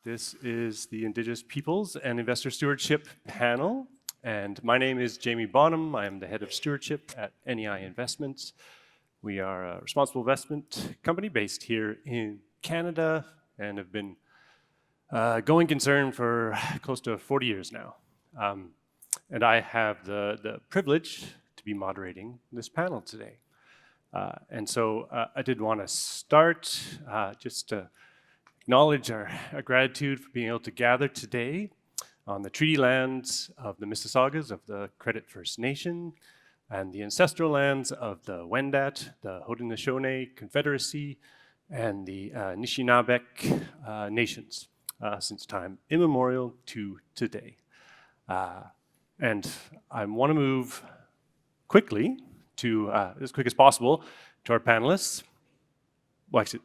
This is the Indigenous Peoples and Investor Stewardship panel, and my name is Jamie Bonham. I am the head of stewardship at NEI Investments. We are a responsible investment company based here in Canada and have been going concern for close to 40 years now. And I have the privilege to be moderating this panel today. And so I did want to start just to acknowledge our gratitude for being able to gather today on the treaty lands of the Mississaugas of the Credit First Nation and the ancestral lands of the Wendat, the Haudenosaunee Confederacy, and the Anishinaabe nations since time immemorial to today. And I want to move quickly to, as quick as possible, to our panelists. Well, actually,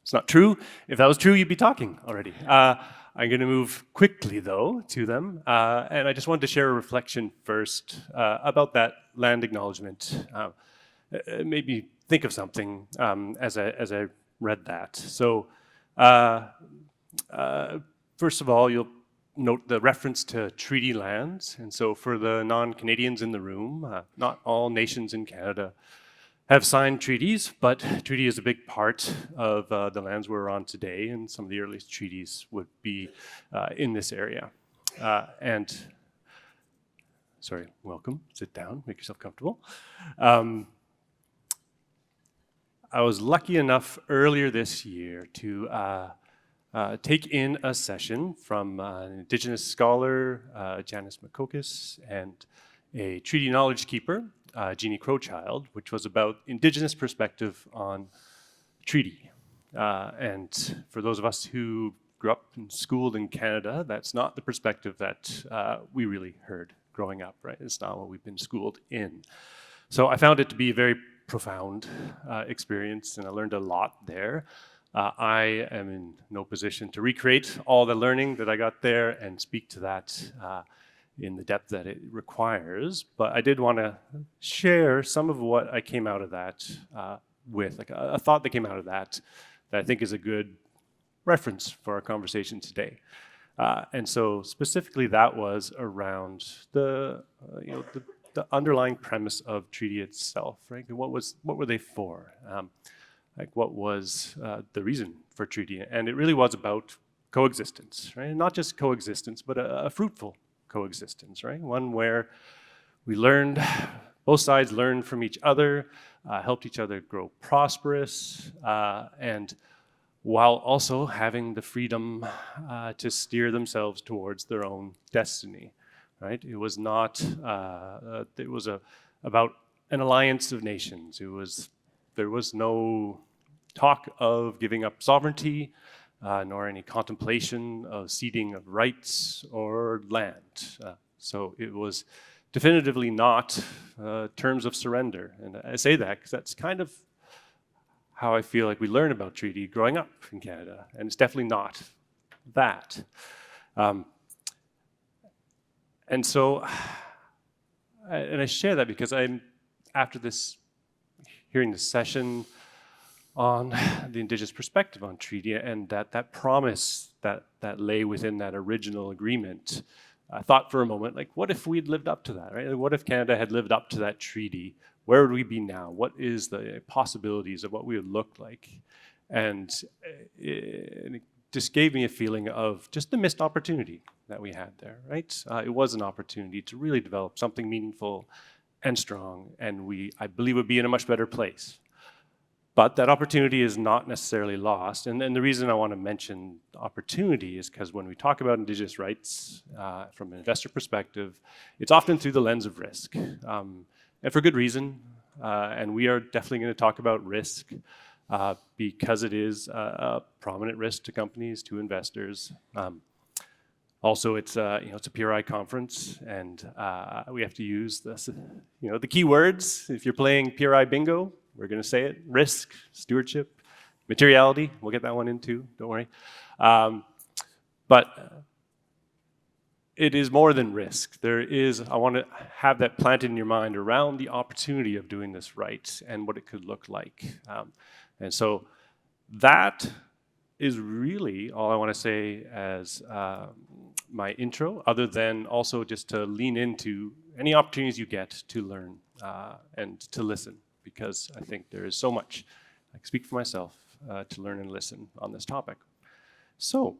it's not true. If that was true, you'd be talking already. I'm going to move quickly, though, to them. And I just wanted to share a reflection first about that land acknowledgement. Maybe think of something as I read that. So, first of all, you'll note the reference to treaty lands. And so for the non-Canadians in the room, not all nations in Canada have signed treaties, but treaty is a big part of the lands we're on today, and some of the earliest treaties would be in this area. Sorry, welcome, sit down, make yourself comfortable. I was lucky enough earlier this year to take in a session from an Indigenous scholar, Janice Makokis, and a treaty knowledge keeper, Jeannie Crowchild, which was about Indigenous perspective on treaty. And for those of us who grew up and schooled in Canada, that's not the perspective that we really heard growing up, right? It's not what we've been schooled in. So I found it to be a very profound experience, and I learned a lot there. I am in no position to recreate all the learning that I got there and speak to that in the depth that it requires, but I did want to share some of what I came out of that with, like a thought that came out of that I think is a good reference for our conversation today. And so specifically that was around the underlying premise of treaty itself, right? And what were they for? Like what was the reason for treaty? And it really was about coexistence, right? And not just coexistence, but a fruitful coexistence, right? One where we learned, both sides learned from each other, helped each other grow prosperous, and while also having the freedom to steer themselves towards their own destiny, right? It was not, it was about an alliance of nations. There was no talk of giving up sovereignty, nor any contemplation of ceding of rights or land. So it was definitively not terms of surrender. And I say that because that's kind of how I feel like we learn about treaty growing up in Canada. And it's definitely not that. And so, and I share that because after hearing this session on the Indigenous perspective on treaty and that promise that lay within that original agreement, I thought for a moment, like, what if we'd lived up to that, right? What if Canada had lived up to that treaty? Where would we be now? What is the possibilities of what we would look like? And it just gave me a feeling of just the missed opportunity that we had there, right? It was an opportunity to really develop something meaningful and strong, and I believe would be in a much better place. But that opportunity is not necessarily lost. And the reason I want to mention opportunity is because when we talk about Indigenous rights from an investor perspective, it's often through the lens of risk. And for good reason. And we are definitely going to talk about risk because it is a prominent risk to companies, to investors. Also, it's a PRI conference, and we have to use the key words. If you're playing PRI bingo, we're going to say it: risk, stewardship, materiality. We'll get that one in too. Don't worry. But it is more than risk. I want to have that planted in your mind around the opportunity of doing this right and what it could look like. And so that is really all I want to say as my intro, other than also just to lean into any opportunities you get to learn and to listen, because I think there is so much, I can speak for myself, to learn and listen on this topic. So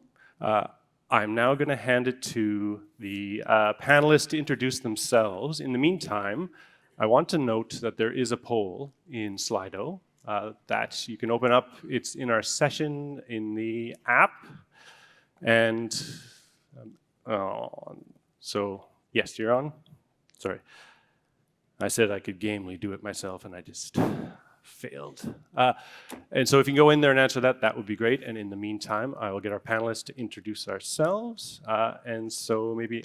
I'm now going to hand it to the panelists to introduce themselves. In the meantime, I want to note that there is a poll in Slido that you can open up. It's in our session in the app. And so, yes, you're on. Sorry. I said I could gamely do it myself, and I just failed. And so if you can go in there and answer that, that would be great. And in the meantime, I will get our panelists to introduce ourselves. And so maybe,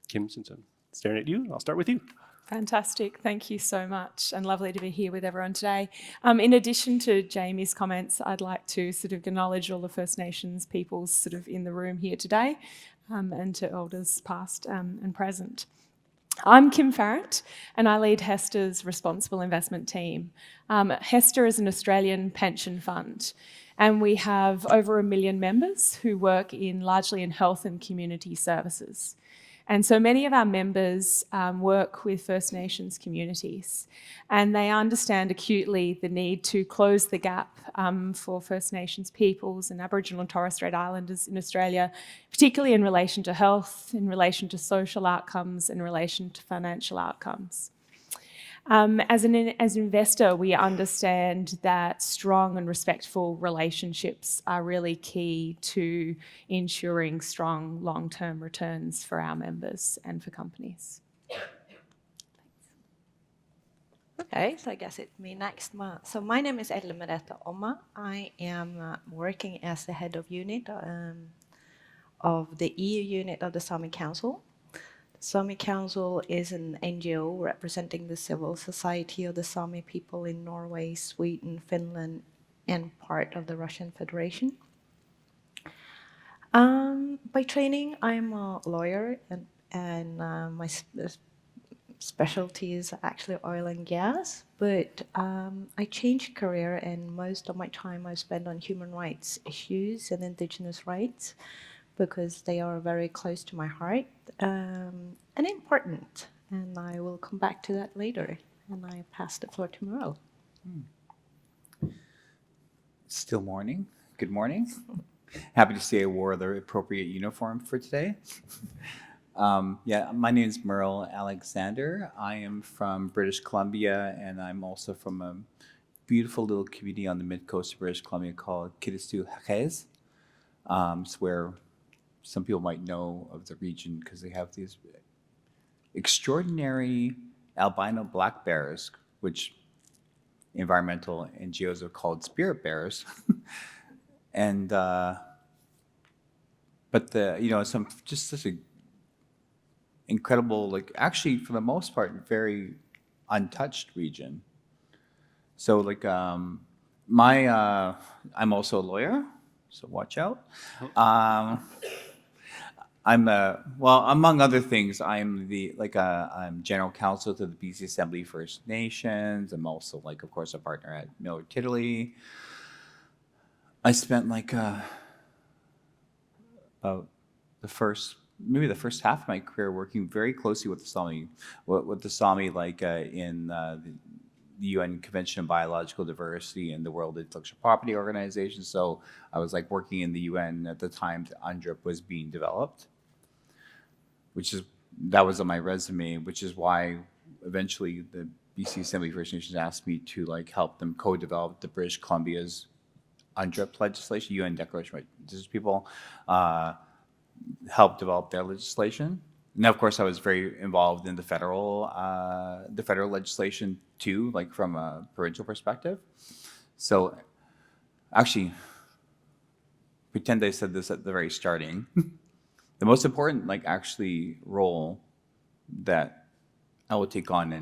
Kim, since I'm staring at you, I'll start with you. Fantastic. Thank you so much, and lovely to be here with everyone today. In addition to Jamie's comments, I'd like to sort of acknowledge all the First Nations peoples sort of in the room here today, and to elders past and present. I'm Kim Farrant, and I lead HESTA's responsible investment team. HESTA is an Australian pension fund, and we have over 1 million members who work largely in health and community services. And so many of our members work with First Nations communities, and they understand acutely the need to close the gap for First Nations peoples and Aboriginal and Torres Strait Islanders in Australia, particularly in relation to health, in relation to social outcomes, in relation to financial outcomes. As an investor, we understand that strong and respectful relationships are really key to ensuring strong long-term returns for our members and for companies. Okay, so I guess it's me next. So my name is Edle Merete Omma. I am working as the head of unit of the EU unit of the Sami Council. Sami Council is an NGO representing the civil society of the Sami people in Norway, Sweden, Finland, and part of the Russian Federation. By training, I'm a lawyer, and my specialty is actually oil and gas, but I changed career, and most of my time I spend on human rights issues and Indigenous rights, because they are very close to my heart and important. And I will come back to that later. And I pass the floor to Merle. Still morning. Good morning. Happy to say I wore the appropriate uniform for today. Yeah, my name is Merle Alexander. I am from British Columbia, and I'm also from a beautiful little community on the mid-coast of British Columbia called Kittistu-Haqez. It's where some people might know of the region because they have these extraordinary albino black bears, which environmental NGOs have called spirit bears. And but some just such a incredible, like, actually for the most part very untouched region. So like I'm also a lawyer, so watch out. Well, among other things, I'm I'm general counsel to the BC Assembly First Nations. I'm also, like, of course, a partner at Merle Titerle. I spent the first half of my career working very closely with the Sami, in the UN Convention on Biological Diversity and the World Intellectual Property Organization. So I was like working in the UN at the time that UNDRIP was being developed, that was on my resume, which is why eventually the BC Assembly First Nations asked me to help them co-develop the British Columbia's UNDRIP legislation, UN Declaration of Indigenous People, help develop their legislation. And of course, I was very involved in the federal legislation too, like from a provincial perspective. So, actually, pretend I said this at the very starting. The most important, role that I will take on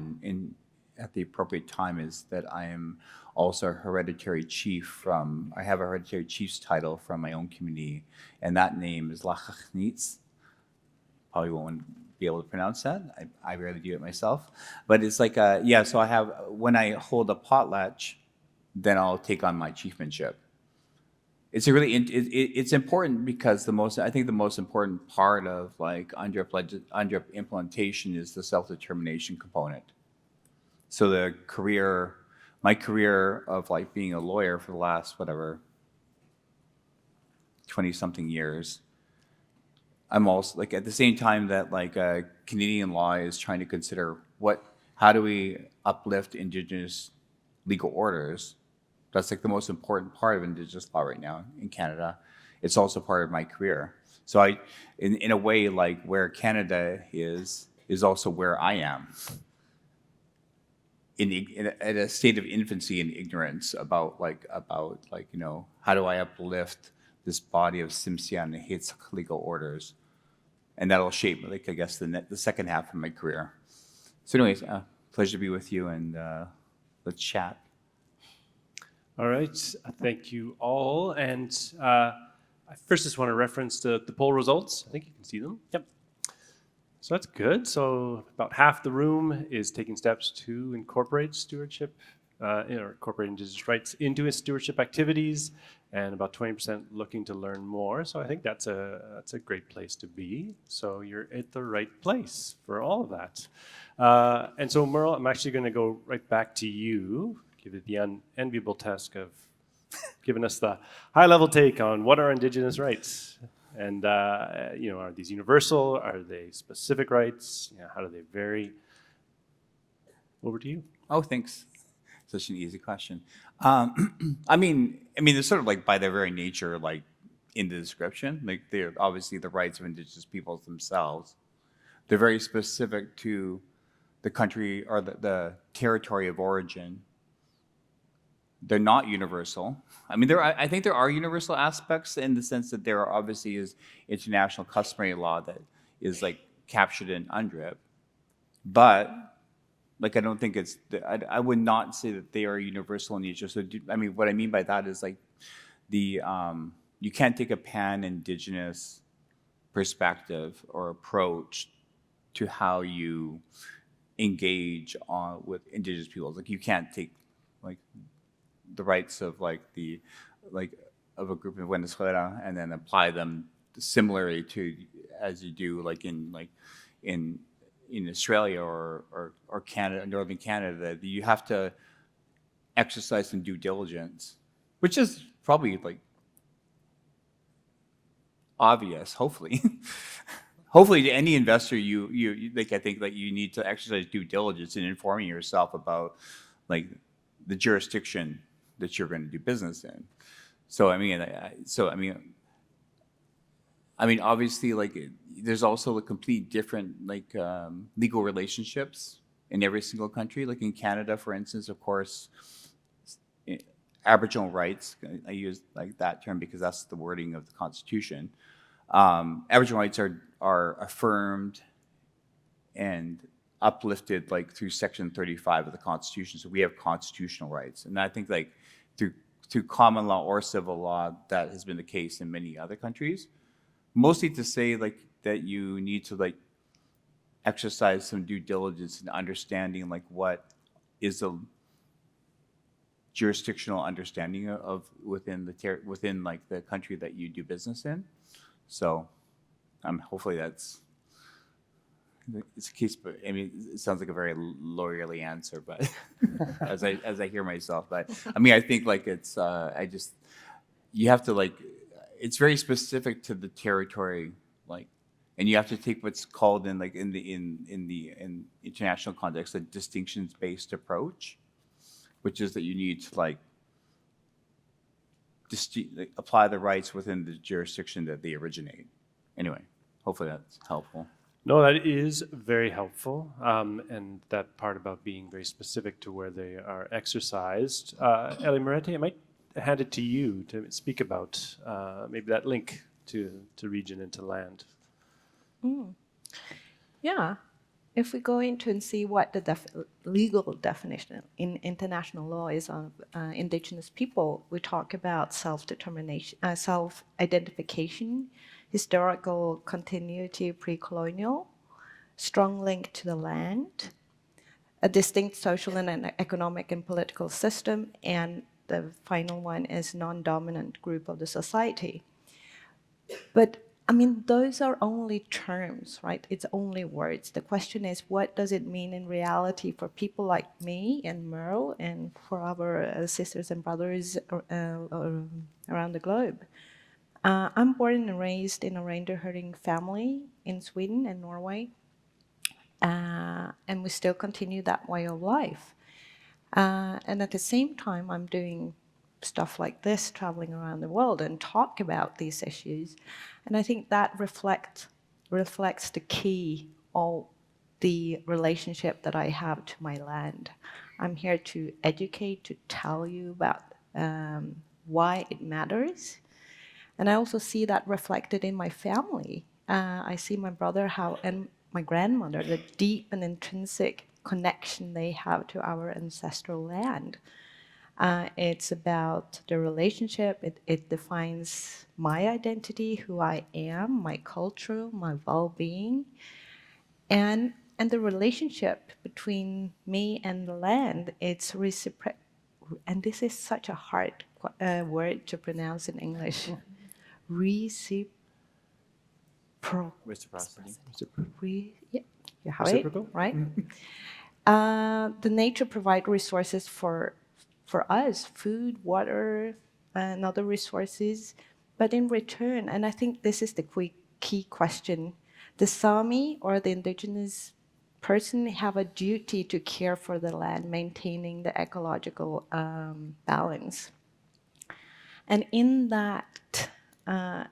at the appropriate time is that I am also a hereditary chief I have a hereditary chief's title from my own community, and that name is Lachachnitz. Probably won't be able to pronounce that. I rarely do it myself. But it's so I have, when I hold a potlatch, then I'll take on my chiefmanship. it's a really it's important because I think the most important part of like UNDRIP implementation is the self-determination component. So my career of like being a lawyer for the last whatever 20 something years, I'm also like at the same time that like Canadian law is trying to consider how do we uplift Indigenous legal orders. That's like the most important part of Indigenous law right now in Canada. It's also part of my career. So in a way, like where Canada is also where I am. In a state of infancy and ignorance about how do I uplift this body of Tsimshian and Heiltsuk legal orders, and that'll shape like I guess the second half of my career. So, anyways, pleasure to be with you, and let's chat. All right, thank you all. And I first just want to reference the poll results. I think you can see them. Yep. So that's good. So about half the room is taking steps to incorporate stewardship, or incorporate Indigenous rights into its stewardship activities, and about 20% looking to learn more. So I think that's a great place to be. So you're at the right place for all of that. And so Merle, I'm actually going to go right back to you. Give it the unenviable task of giving us the high-level take on what are Indigenous rights, and are these universal? Are they specific rights? How do they vary? Over to you. Oh, thanks. Such an easy question. I mean, they're sort of like by their very nature, like in the description, like they're obviously the rights of Indigenous peoples themselves. They're very specific to the country or the territory of origin. They're not universal. I mean, I think there are universal aspects in the sense that there obviously is international customary law that is like captured in UNDRIP, but like I don't think I would not say that they are universal in nature. So what I mean by that is like you can't take a pan-Indigenous perspective or approach to how you engage with Indigenous peoples. Like you can't take like the rights of of a group in Venezuela and then apply them similarly to as you do in Australia or Canada, Northern Canada. You have to exercise some due diligence, which is probably like obvious, hopefully. Hopefully to any investor you like I think that you need to exercise due diligence in informing yourself about like the jurisdiction that you're going to do business in. So obviously like there's also a complete different legal relationships in every single country. Like in Canada, for instance, of course, Aboriginal rights, I use like that term because that's the wording of the Constitution. Aboriginal rights are affirmed and uplifted like through Section 35 of the Constitution. So we have constitutional rights, and I think like through common law or civil law, that has been the case in many other countries. Mostly to say like that you need to like exercise some due diligence in understanding like what is the jurisdictional understanding of within the country that you do business in. So hopefully it's a case, but I mean, it sounds like a very lawyerly answer, but as I hear myself, but I mean, I think like it's, you have to like, it's very specific to the territory, like, and you have to take what's called in the international context, a distinctions-based approach, which is that you need to like apply the rights within the jurisdiction that they originate. Anyway, hopefully that's helpful. No, that is very helpful, and that part about being very specific to where they are exercised. Ellie Moretti, I might hand it to you to speak about maybe that link to region and to land. Yeah. If we go into and see what the legal definition in international law is of Indigenous people, we talk about self-determination, self-identification, historical continuity pre-colonial, strong link to the land, a distinct social and economic and political system, and the final one is non-dominant group of the society. But I mean, those are only terms, right? It's only words. The question is, what does it mean in reality for people like me and Merle and for our sisters and brothers around the globe? I'm born and raised in a reindeer herding family in Sweden and Norway. And we still continue that way of life. And at the same time, I'm doing stuff like this, traveling around the world and talk about these issues. And I think that reflects the key of the relationship that I have to my land. I'm here to educate, to tell you about why it matters. And I also see that reflected in my family. I see my brother and my grandmother, the deep and intrinsic connection they have to our ancestral land. It's about the relationship. It defines my identity, who I am, my culture, my well-being, and the relationship between me and the land. It's reciprocal, and this is such a hard word to pronounce in English. Reciprocity. Yeah, you have Reciprocal? it, right? The nature provide resources for us, food, water, and other resources. But in return, and I think this is the key question, the Sami or the indigenous person have a duty to care for the land, maintaining the ecological balance. And in that,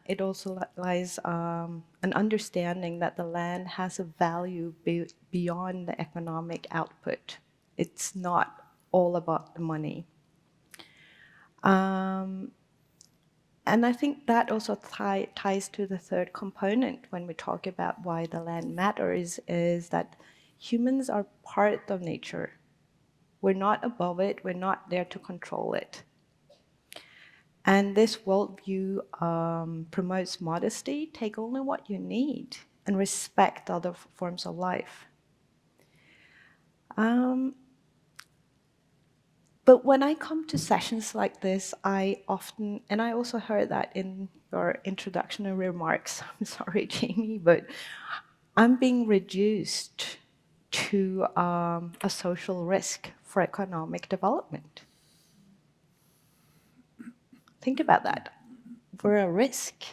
it also lies an understanding that the land has a value beyond the economic output. It's not all about the money. And I think that also ties to the third component when we talk about why the land matters, is that humans are part of nature. We're not above it, we're not there to control it. And this worldview promotes modesty, take only what you need, and respect other forms of life. But when I come to sessions like this, I often, and I also heard that in your introductory remarks, I'm sorry, Jamie, but I'm being reduced to a social risk for economic development. Think about that. We're a risk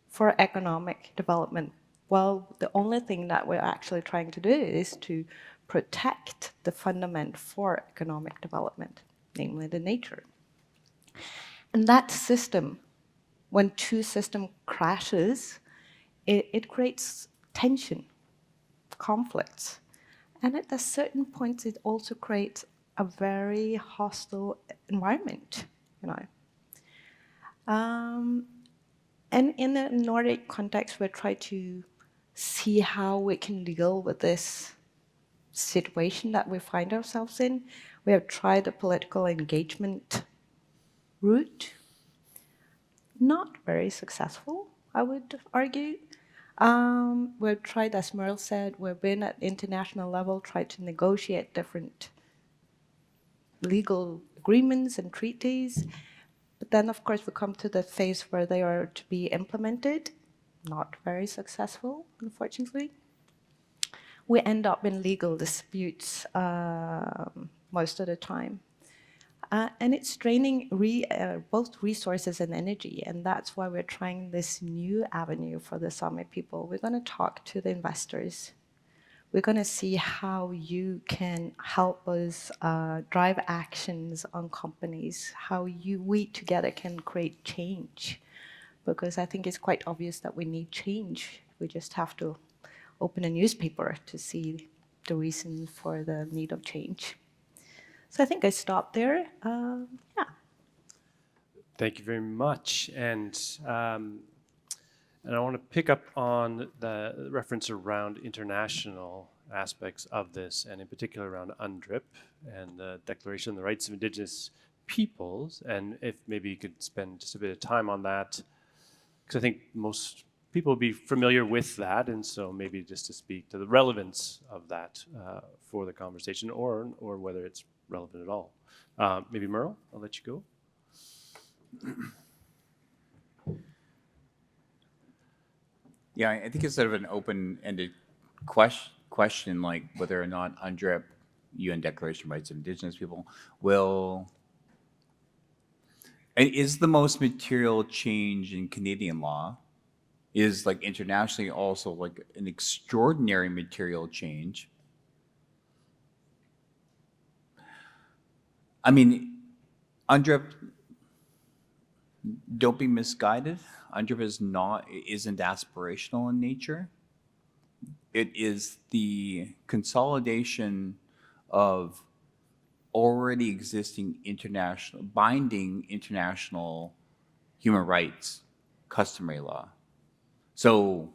for economic development. Well, the only thing that we're actually trying to do is to protect the fundament for economic development, namely the nature. And that system, when two systems crashes, it creates tension, conflicts. And at a certain point, it also creates a very hostile environment, you know. And in the Nordic context, we try to see how we can deal with this situation that we find ourselves in. We have tried the political engagement route. Not very successful, I would argue. We've tried, as Merle said, we've been at international level, tried to negotiate different legal agreements and treaties. But then, of course, we come to the phase where they are to be implemented. Not very successful, unfortunately. We end up in legal disputes most of the time. And it's draining both resources and energy, and that's why we're trying this new avenue for the Sami people. We're going to talk to the investors. We're going to see how you can help us drive actions on companies, how we together can create change. Because I think it's quite obvious that we need change. We just have to open a newspaper to see the reason for the need of change. So I think I stopped there. Yeah. Thank you very much. And I want to pick up on the reference around international aspects of this, and in particular around UNDRIP and the Declaration of the Rights of Indigenous Peoples. And if maybe you could spend just a bit of time on that, because I think most people will be familiar with that, and so maybe just to speak to the relevance of that for the conversation, or whether it's relevant at all. Maybe Merle, I'll let you go. Yeah, I think it's sort of an open-ended question, like whether or not UNDRIP, UN Declaration of Rights of Indigenous People, and is the most material change in Canadian law, is like internationally also like an extraordinary material change. I mean, UNDRIP, don't be misguided. UNDRIP isn't aspirational in nature. It is the consolidation of already existing binding international human rights, customary law. So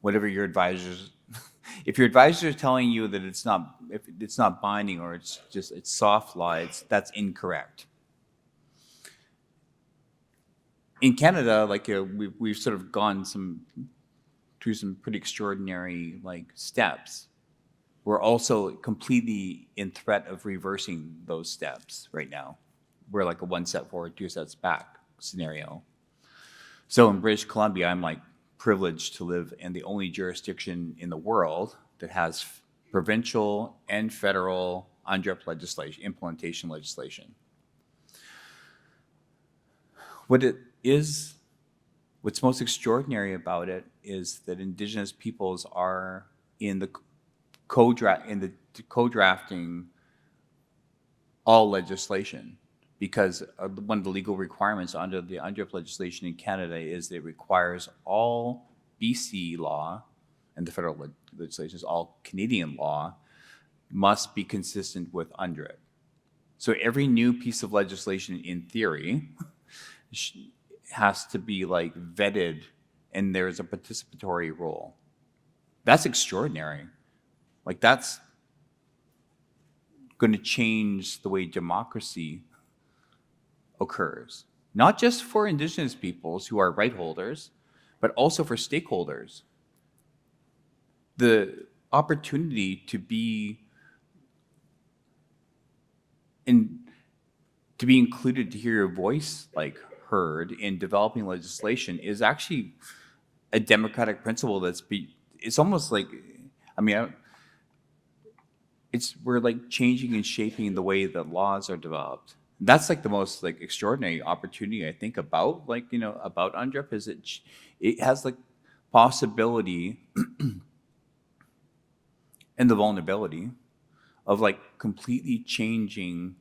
whatever your advisors, if your advisor is telling you that if it's not binding or it's soft law, that's incorrect. In Canada, like we've sort of gone through some pretty extraordinary like steps. We're also completely in threat of reversing those steps right now. We're like a 1 step forward, 2 steps back scenario. So in British Columbia, I'm like privileged to live in the only jurisdiction in the world that has provincial and federal UNDRIP legislation, implementation legislation. What's most extraordinary about it is that Indigenous peoples are in the co-drafting all legislation, because one of the legal requirements under the UNDRIP legislation in Canada is that it requires all BC law, and the federal legislation is all Canadian law, must be consistent with UNDRIP. So every new piece of legislation, in theory, has to be like vetted, and there's a participatory role. That's extraordinary. Like that's going to change the way democracy occurs, not just for Indigenous peoples who are right holders, but also for stakeholders. The opportunity to be included, to hear your voice like heard in developing legislation is actually a democratic principle it's almost like, I mean, we're like changing and shaping the way that laws are developed. That's like the most like extraordinary opportunity I think about about UNDRIP is it has like possibility and the vulnerability of like completely changing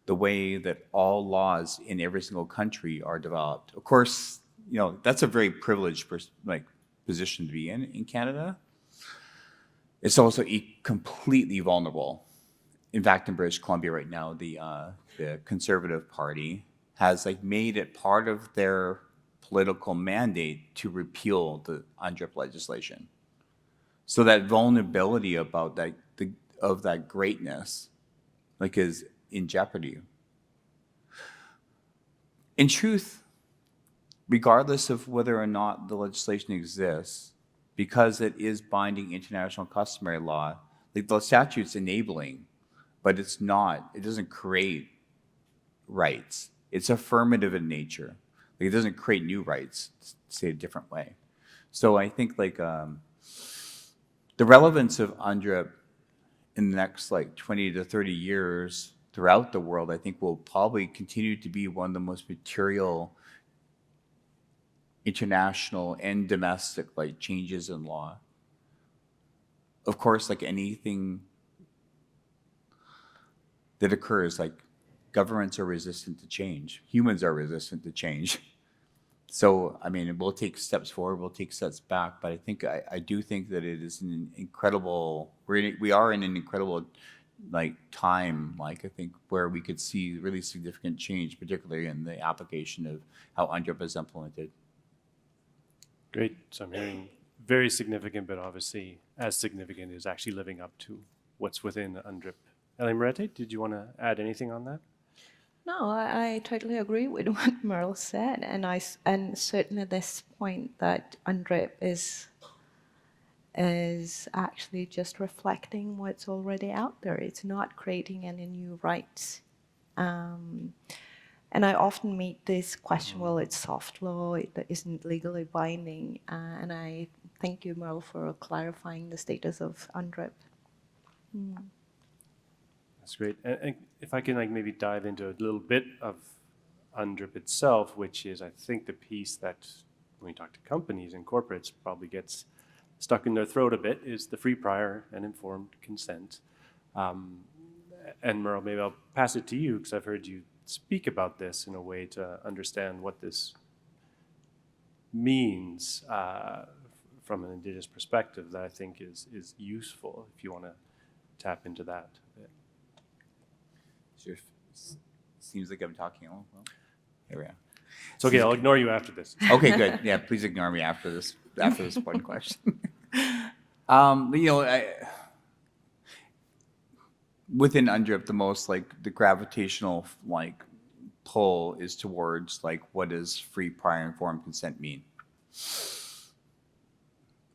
the way that all laws in every single country are developed. Of course, that's a very privileged position to be in Canada. It's also completely vulnerable. In fact, in British Columbia right now, the Conservative Party has like made it part of their political mandate to repeal the UNDRIP legislation. So that vulnerability of that greatness like is in jeopardy. In truth, regardless of whether or not the legislation exists, because it is binding international customary law, like the statute's enabling, but it doesn't create rights. It's affirmative in nature. Like it doesn't create new rights, to say it a different way. So I think like the relevance of UNDRIP in the next like 20 to 30 years throughout the world, I think will probably continue to be one of the most material international and domestic like changes in law. Of course, like anything that occurs, like governments are resistant to change. Humans are resistant to change. So, I mean, we'll take steps forward, we'll take steps back, but I do think that it is an incredible, we are in an incredible like time, like I think where we could see really significant change, particularly in the application of how UNDRIP is implemented. Great. So I'm hearing very significant, but obviously as significant is actually living up to what's within UNDRIP. Ellie Moretti, did you want to add anything on that? No, I totally agree with what Merle said, and certainly this point that UNDRIP is is actually just reflecting what's already out there. It's not creating any new rights. And I often meet this question, well, it's soft law, it isn't legally binding. And I thank you, Merle, for clarifying the status of UNDRIP. That's great. And if I can maybe dive into a little bit of UNDRIP itself, which is, I think, the piece that when we talk to companies and corporates probably gets stuck in their throat a bit, is the free, prior, and informed consent. And Merle, maybe I'll pass it to you because I've heard you speak about this in a way to understand what this means from an Indigenous perspective that I think is useful if you want to tap into that a bit. Sure. Seems like I'm talking. Oh, well, here we are. It's okay, I'll ignore you after this. Okay, good. Yeah, please ignore me after this important question. You know, within UNDRIP, the most the gravitational pull is towards what does free, prior, informed consent mean?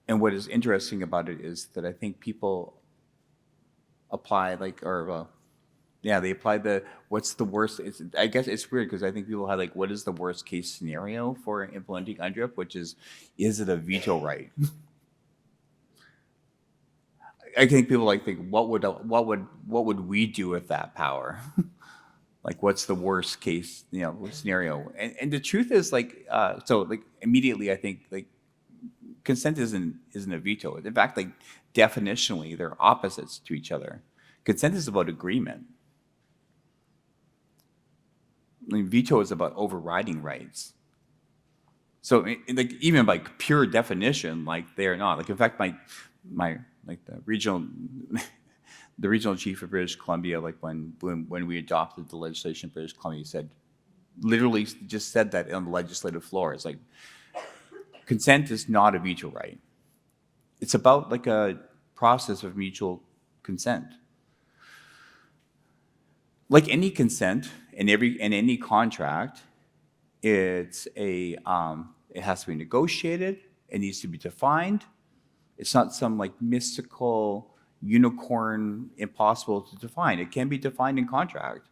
And what is interesting about it is that I think people apply they apply what's the worst. I guess it's weird because I think people have what is the worst case scenario for implementing UNDRIP, which is it a veto right? I think people think what would we do with that power? What's the worst case scenario? And the truth is immediately I think consent isn't a veto. In fact, definitionally they're opposites to each other. Consent is about agreement. Veto is about overriding rights. So even by pure definition, they are not. In fact, my the regional chief of British Columbia, when we adopted the legislation in British Columbia, literally just said that on the legislative floor. It's consent is not a veto right. It's about a process of mutual consent. Like any consent in any contract, it has to be negotiated. It needs to be defined. It's not some mystical unicorn, impossible to define. It can be defined in contract.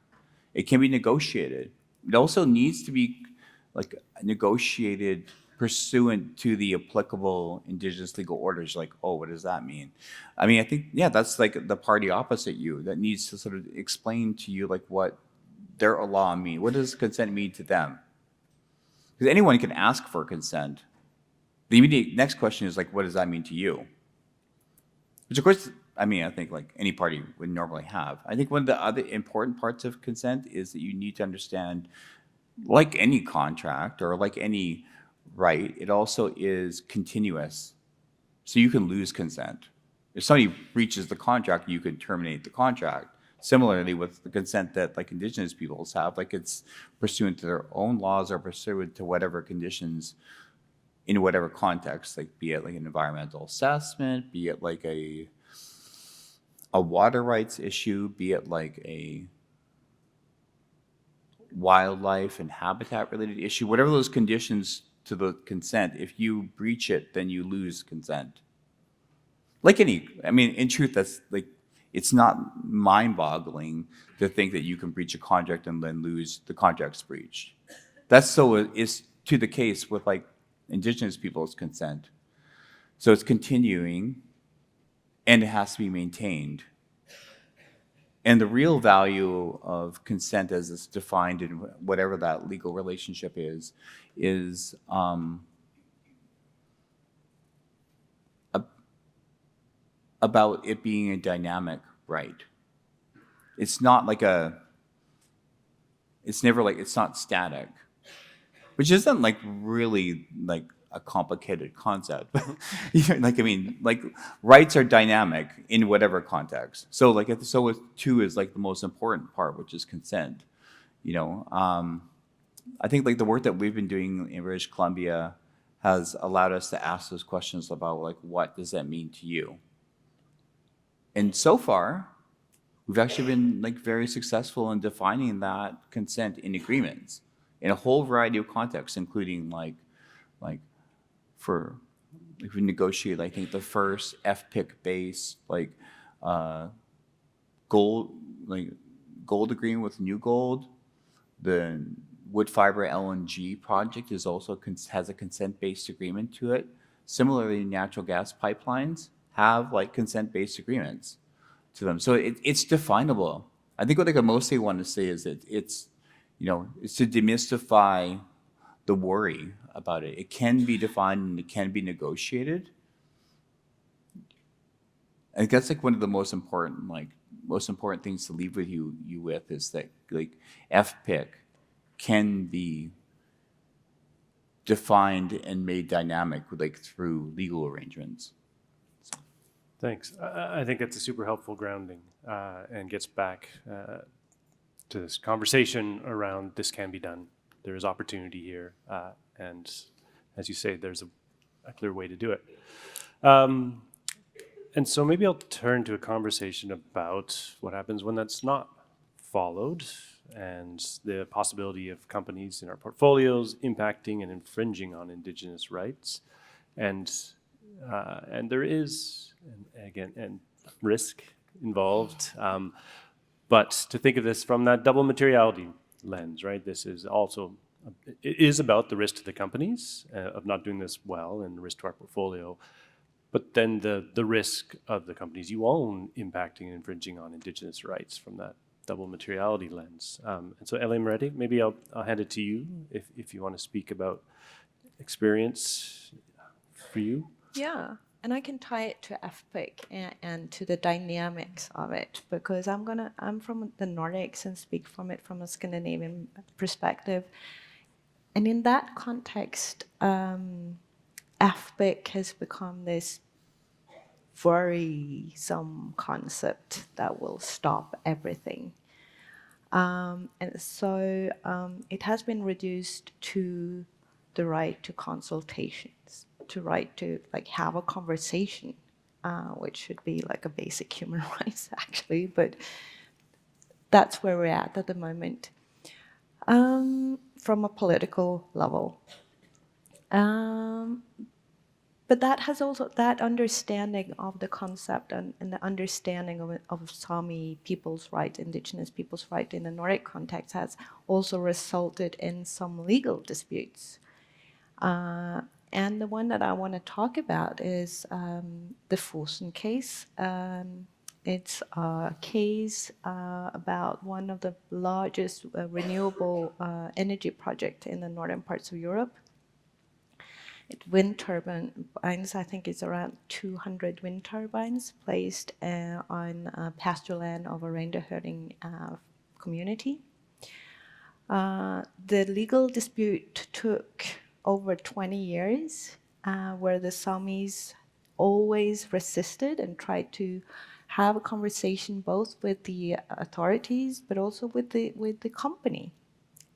It can be negotiated. It also needs to be negotiated pursuant to the applicable Indigenous legal orders. What does that mean? I mean, I think, that's the party opposite you that needs to sort of explain to you what their law mean. What does consent mean to them? Because anyone can ask for consent. The immediate next question is what does that mean to you? Which of course, I think any party would normally have. I think one of the other important parts of consent is that you need to understand, like any contract or like any right, it also is continuous. So you can lose consent. If somebody breaches the contract, you can terminate the contract. Similarly with the consent that Indigenous peoples have, it's pursuant to their own laws or pursuant to whatever conditions in whatever context, be it an environmental assessment, be it a water rights issue, be it a wildlife and habitat related issue, whatever those conditions to the consent, if you breach it, then you lose consent. In truth, that's it's not mind-boggling to think that you can breach a contract and then lose the contract's breached. That's so is to the case with Indigenous people's consent. So it's continuing and it has to be maintained. And the real value of consent as it's defined in whatever that legal relationship is about it being a dynamic right. It's not it's not static, which isn't really a complicated concept. Rights are dynamic in whatever context. So with two is the most important part, which is consent. I think the work that we've been doing in British Columbia has allowed us to ask those questions about what does that mean to you? And so far, we've actually been very successful in defining that consent in agreements in a whole variety of contexts, including for if we negotiate, I think the first FPIC based gold gold agreement with New Gold. The wood fiber LNG project is also has a consent-based agreement to it. Similarly, natural gas pipelines have consent-based agreements to them, so it's definable. I think what I mostly want to say is that it's to demystify the worry about it. It can be defined and it can be negotiated. I think that's one of the most important things to leave with you with is that FPIC can be defined and made dynamic through legal arrangements. So. Thanks. I think that's a super helpful grounding and gets back to this conversation around this can be done. There is opportunity here, and as you say, there's a clear way to do it. And so maybe I'll turn to a conversation about what happens when that's not followed and the possibility of companies in our portfolios impacting and infringing on Indigenous rights. And there is, and risk involved. But to think of this from that double materiality lens, right? This is also, it is about the risk to the companies of not doing this well and the risk to our portfolio. But then the risk of the companies you own impacting and infringing on Indigenous rights from that double materiality lens. And so, Ellie Moretti, maybe I'll hand it to you if you want to speak about experience for you. Yeah, and I can tie it to FPIC and to the dynamics of it, because I'm from the Nordics and speak from it from a Scandinavian perspective. And in that context, FPIC has become this worrisome concept that will stop everything. And so it has been reduced to the right to consultations, to right to have a conversation, which should be a basic human rights actually, but that's where we're at the moment. From a political level. But that has also, that understanding of the concept and the understanding of Sami people's right, Indigenous people's right in the Nordic context has also resulted in some legal disputes. And the one that I want to talk about is the Fosen case. It's a case about one of the largest renewable energy projects in the northern parts of Europe. Wind turbines, I think it's around 200 wind turbines placed on pasture land of a reindeer herding community. The legal dispute took over 20 years, where the Samis always resisted and tried to have a conversation both with the authorities but also with the company,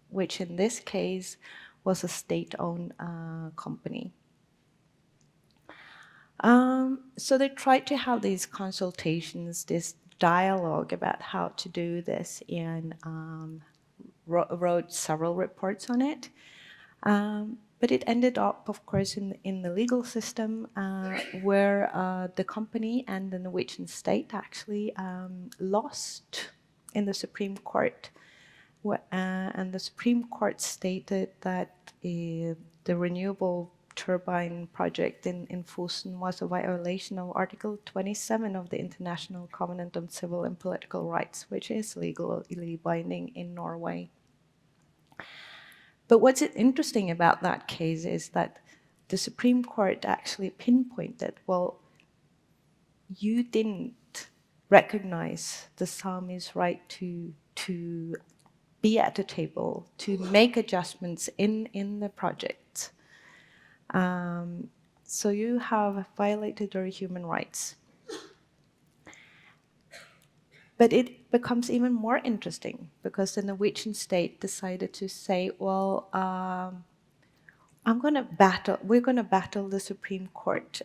which in this case was a state-owned company. So they tried to have these consultations, this dialogue about how to do this, and wrote several reports on it. But it ended up, of course, in the legal system where the company and the Norwegian state actually lost in the Supreme Court. And the Supreme Court stated that the renewable turbine project in Fosen was a violation of Article 27 of the International Covenant on Civil and Political Rights, which is legally binding in Norway. But what's interesting about that case is that the Supreme Court actually pinpointed, well, you didn't recognize the Sami's right to be at the table, to make adjustments in the project. So you have violated their human rights. But it becomes even more interesting because the Norwegian state decided to say, well, we're going to battle the Supreme Court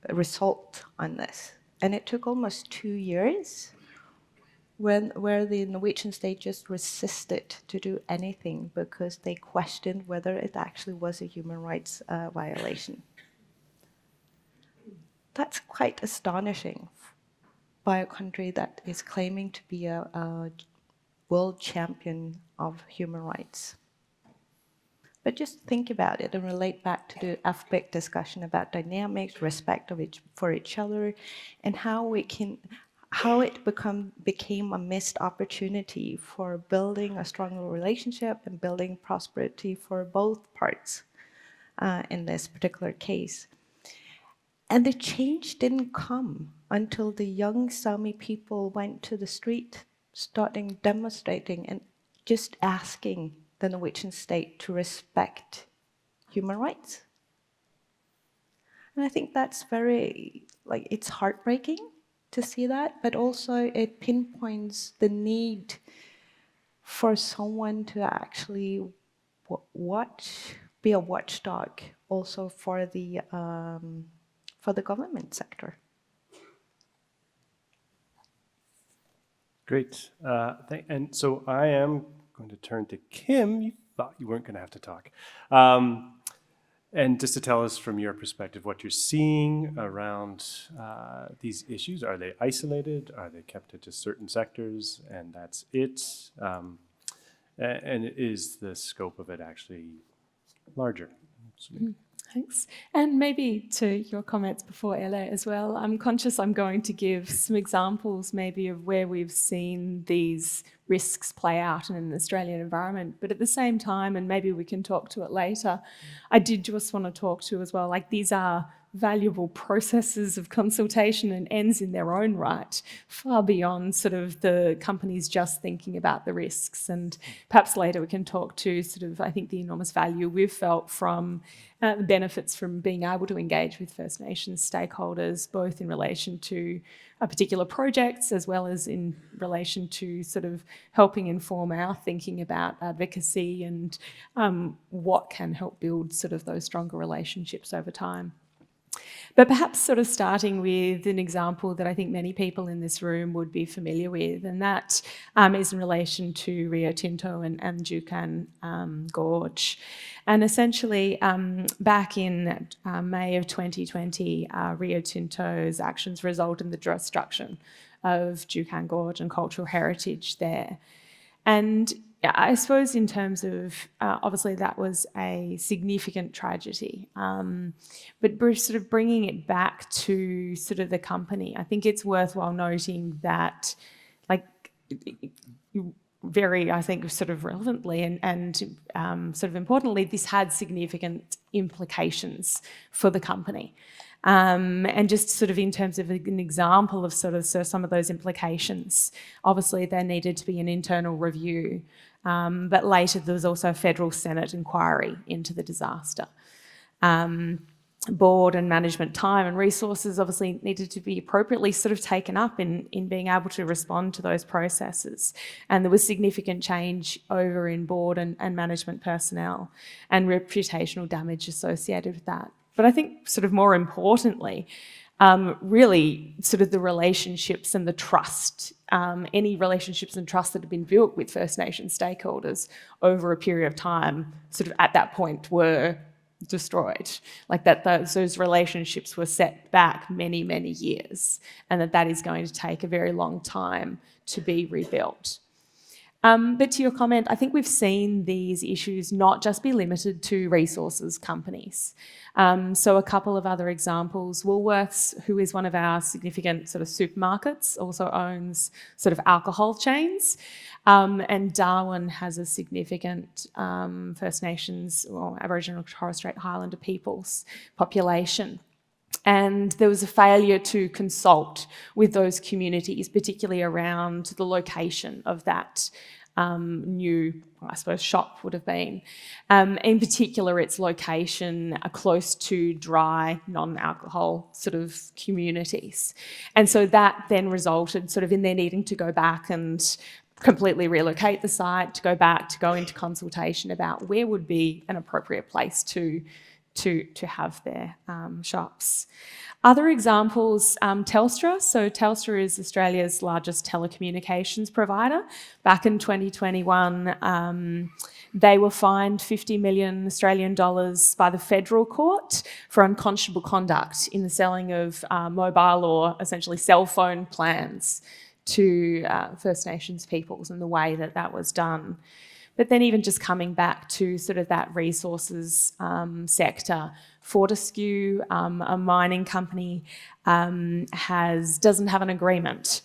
result on this. And it took almost 2 years, where the Norwegian state just resisted to do anything because they questioned whether it actually was a human rights violation. That's quite astonishing by a country that is claiming to be a world champion of human rights. But just think about it and relate back to the FBIC discussion about dynamics, respect for each other, and how it became a missed opportunity for building a stronger relationship and building prosperity for both parts in this particular case. And the change didn't come until the young Sami people went to the street, starting demonstrating and just asking the Norwegian state to respect human rights. And I think that's it's heartbreaking to see that, but also it pinpoints the need for someone to actually be a watchdog also for the government sector. Great. And so I am going to turn to Kim. You thought you weren't going to have to talk. And just to tell us from your perspective what you're seeing around these issues. Are they isolated? Are they kept to just certain sectors and that's it? And is the scope of it actually larger? Thanks. And maybe to your comments before, Ella, as well, I'm conscious I'm going to give some examples maybe of where we've seen these risks play out in an Australian environment. But at the same time, and maybe we can talk to it later, I did just want to talk to as well, like these are valuable processes of consultation and ends in their own right, far beyond sort of the companies just thinking about the risks. And perhaps later we can talk to sort of, I think, the enormous value we've felt from the benefits from being able to engage with First Nations stakeholders, both in relation to particular projects as well as in relation to sort of helping inform our thinking about advocacy and what can help build sort of those stronger relationships over time. But perhaps sort of starting with an example that I think many people in this room would be familiar with, and that is in relation to Rio Tinto and Juukan Gorge. And essentially, back in May of 2020, Rio Tinto's actions result in the destruction of Juukan Gorge and cultural heritage there. And I suppose in terms of, obviously that was a significant tragedy, but sort of bringing it back to sort of the company, I think it's worthwhile noting that, like, very, I think, sort of relevantly and sort of importantly, this had significant implications for the company. And just sort of in terms of an example of sort of some of those implications, obviously there needed to be an internal review, but later there was also a federal Senate inquiry into the disaster. Board and management time and resources obviously needed to be appropriately sort of taken up in being able to respond to those processes. And there was significant change over in board and management personnel and reputational damage associated with that. But I think sort of more importantly, really sort of the relationships and the trust, any relationships and trust that have been built with First Nations stakeholders over a period of time sort of at that point were destroyed. Like that those relationships were set back many, many years, and that is going to take a very long time to be rebuilt. But to your comment, I think we've seen these issues not just be limited to resources companies. So a couple of other examples, Woolworths, who is one of our significant sort of supermarkets, also owns sort of alcohol chains. And Darwin has a significant First Nations or Aboriginal and Torres Strait Islander peoples population. And there was a failure to consult with those communities, particularly around the location of that new, I suppose, shop would have been. In particular, its location close to dry, non-alcohol sort of communities. And so that then resulted sort of in their needing to go back and completely relocate the site, to go into consultation about where would be an appropriate place to to have their shops. Other examples, Telstra. So Telstra is Australia's largest telecommunications provider. Back in 2021, they were fined 50 million Australian dollars by the federal court for unconscionable conduct in the selling of mobile or essentially cell phone plans to First Nations peoples and the way that that was done. But then even just coming back to sort of that resources sector, Fortescue, a mining company, doesn't have an agreement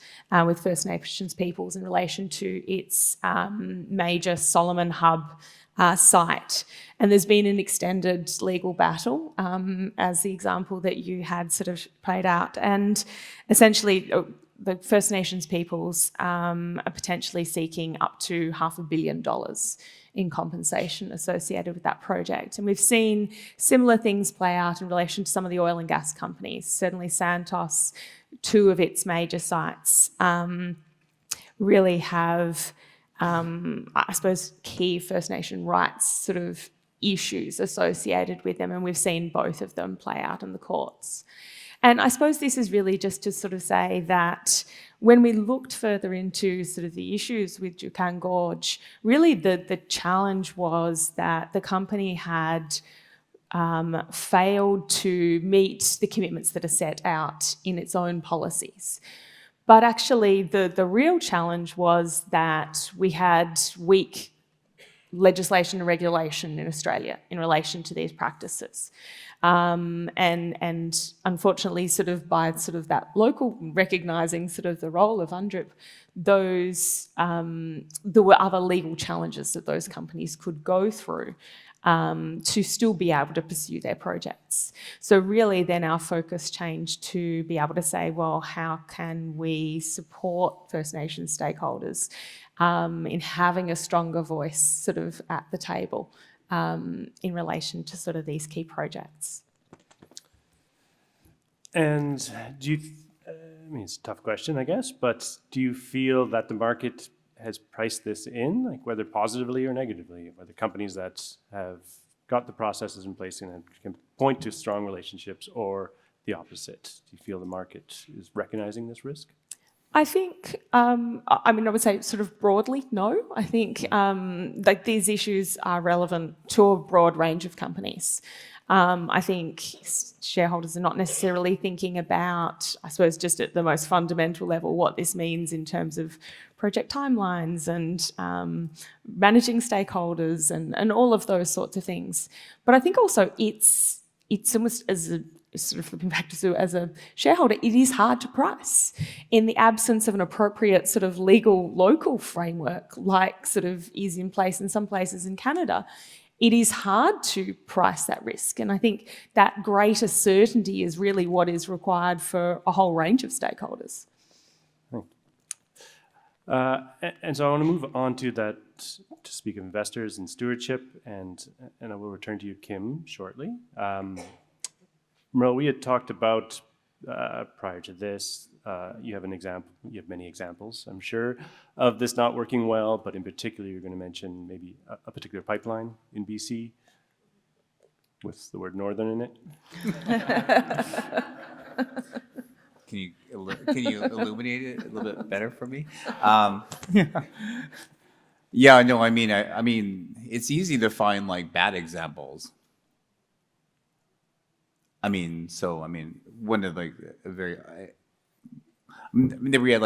with First Nations peoples in relation to its major Solomon Hub site. And there's been an extended legal battle, as the example that you had sort of played out. And essentially, the First Nations peoples are potentially seeking up to $500 million in compensation associated with that project. And we've seen similar things play out in relation to some of the oil and gas companies. Certainly Santos, two of its major sites, really have, I suppose, key First Nation rights sort of issues associated with them, and we've seen both of them play out in the courts. And I suppose this is really just to sort of say that when we looked further into sort of the issues with Juukan Gorge, really the challenge was that the company had failed to meet the commitments that are set out in its own policies. But actually the real challenge was that we had weak legislation and regulation in Australia in relation to these practices. And unfortunately, sort of by sort of that local recognising sort of the role of UNDRIP, there were other legal challenges that those companies could go through to still be able to pursue their projects. So really then our focus changed to be able to say, well, how can we support First Nations stakeholders in having a stronger voice sort of at the table in relation to sort of these key projects. And do you, I mean, it's a tough question, I guess, but do you feel that the market has priced this in, like whether positively or negatively, whether companies that have got the processes in place and can point to strong relationships, or the opposite? Do you feel the market is recognizing this risk? I think, I mean, I would say sort of broadly, no. I think like these issues are relevant to a broad range of companies. I think shareholders are not necessarily thinking about, I suppose, just at the most fundamental level, what this means in terms of project timelines and managing stakeholders and all of those sorts of things. But I think also it's almost as a sort of flipping back to as a shareholder, it is hard to price in the absence of an appropriate sort of legal local framework like sort of is in place in some places in Canada. It is hard to price that risk. And I think that greater certainty is really what is required for a whole range of stakeholders. And so I want to move on to that, to speak of investors and stewardship, and I will return to you, Kim, shortly. Merle, we had talked about prior to this, you have an example, you have many examples, I'm sure, of this not working well, but in particular, you're going to mention maybe a particular pipeline in BC with the word northern in it. Can you illuminate it a little bit better for me? Yeah, no, I mean, it's easy to find like bad examples. One of like a very, we had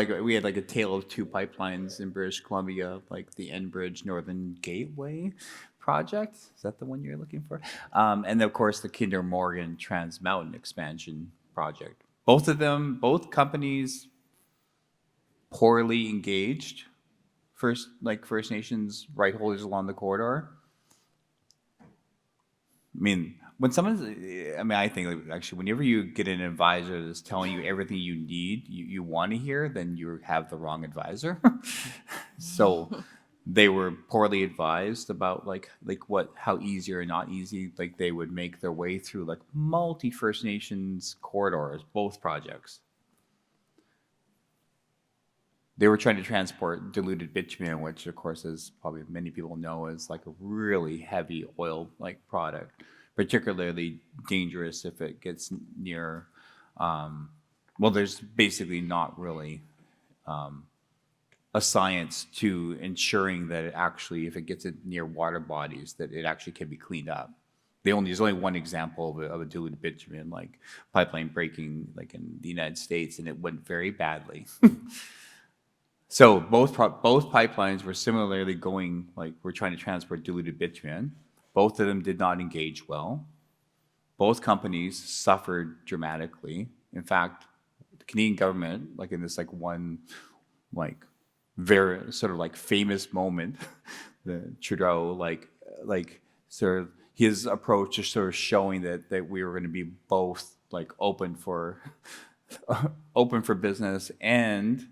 like a tale of two pipelines in British Columbia, like the Enbridge Northern Gateway project. Is that the one you're looking for? And of course the Kinder Morgan Trans Mountain expansion project. Both companies poorly engaged First Nations right holders along the corridor. I think actually whenever you get an advisor that's telling you everything you need, you want to hear, then you have the wrong advisor. So they were poorly advised about how easy or not easy they would make their way through multi First Nations corridors, both projects. They were trying to transport diluted bitumen, which of course, as probably many people know, is like a really heavy oil product, particularly dangerous if it gets near, well, there's basically not really a science to ensuring that it actually, if it gets it near water bodies, that it actually can be cleaned up. There's only one example of a diluted bitumen like pipeline breaking like in the United States, and it went very badly. So both pipelines were similarly going, like we're trying to transport diluted bitumen. Both of them did not engage well. Both companies suffered dramatically. In fact, the Canadian government, like in this like one like very sort of like famous moment, the Trudeau like sort of his approach is sort of showing that we were going to be both like open for business and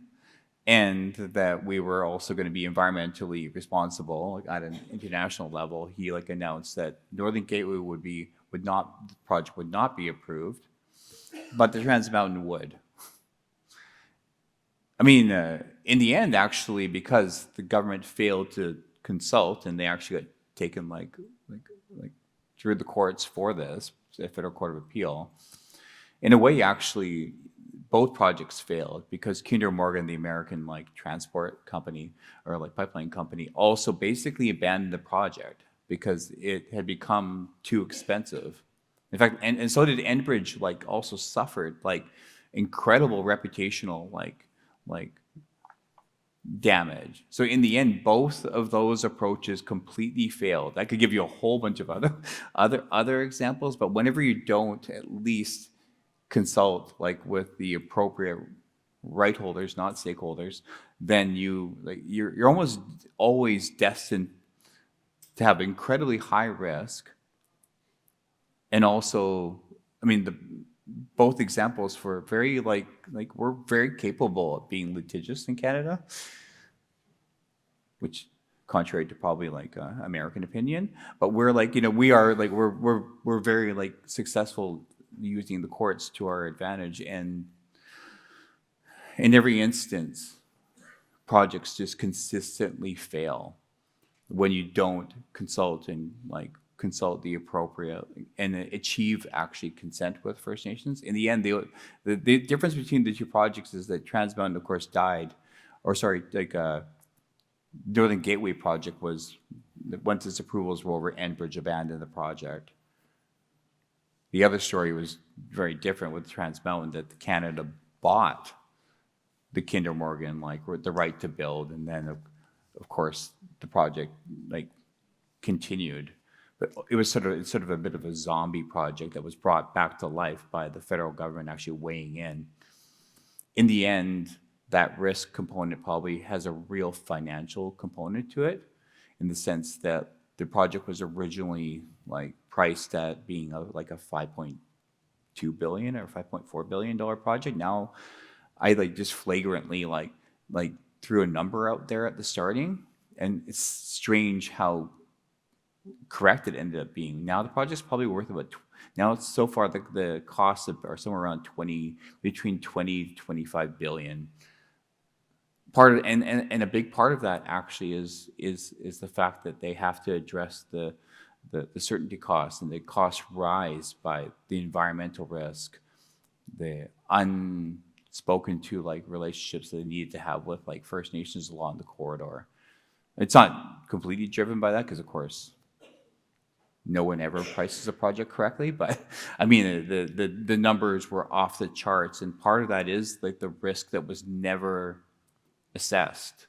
that we were also going to be environmentally responsible at an international level. He like announced that Northern Gateway the project would not be approved, but the Trans Mountain would. I mean, in the end, actually, because the government failed to consult and they actually got taken like through the courts for this, the Federal Court of Appeal. In a way, actually, both projects failed because Kinder Morgan, the American like transport company or like pipeline company, also basically abandoned the project because it had become too expensive. In fact, and so did Enbridge. Like also suffered like incredible reputational like damage. So in the end, both of those approaches completely failed. I could give you a whole bunch of other examples, but whenever you don't at least consult like with the appropriate right holders, not stakeholders, then you're almost always destined to have incredibly high risk. And also, I mean, both examples for very like we're very capable of being litigious in Canada, which contrary to probably like American opinion, but we're like we are like we're very like successful using the courts to our advantage, and in every instance, projects just consistently fail when you don't consult the appropriate and achieve actually consent with First Nations. In the end, the difference between the two projects is that Trans Mountain, of course, died, or sorry, like Northern Gateway project was, once its approvals were over, Enbridge abandoned the project. The other story was very different with Trans Mountain, that Canada bought the Kinder Morgan, like the right to build, and then of course the project like continued. But it was sort of a bit of a zombie project that was brought back to life by the federal government actually weighing in. In the end, that risk component probably has a real financial component to it, in the sense that the project was originally like priced at being like a $5.2 billion or $5.4 billion project. Now, I like just flagrantly like threw a number out there at the starting, and it's strange how correct it ended up being. Now the project's probably worth about now so far the costs are somewhere around between 20 to 25 billion. Part of, and a big part of that actually is the fact that they have to address the certainty costs, and the costs rise by the environmental risk, the unspoken to like relationships that they need to have with like First Nations along the corridor. It's not completely driven by that because of course no one ever prices a project correctly, but I mean the numbers were off the charts, and part of that is like the risk that was never assessed.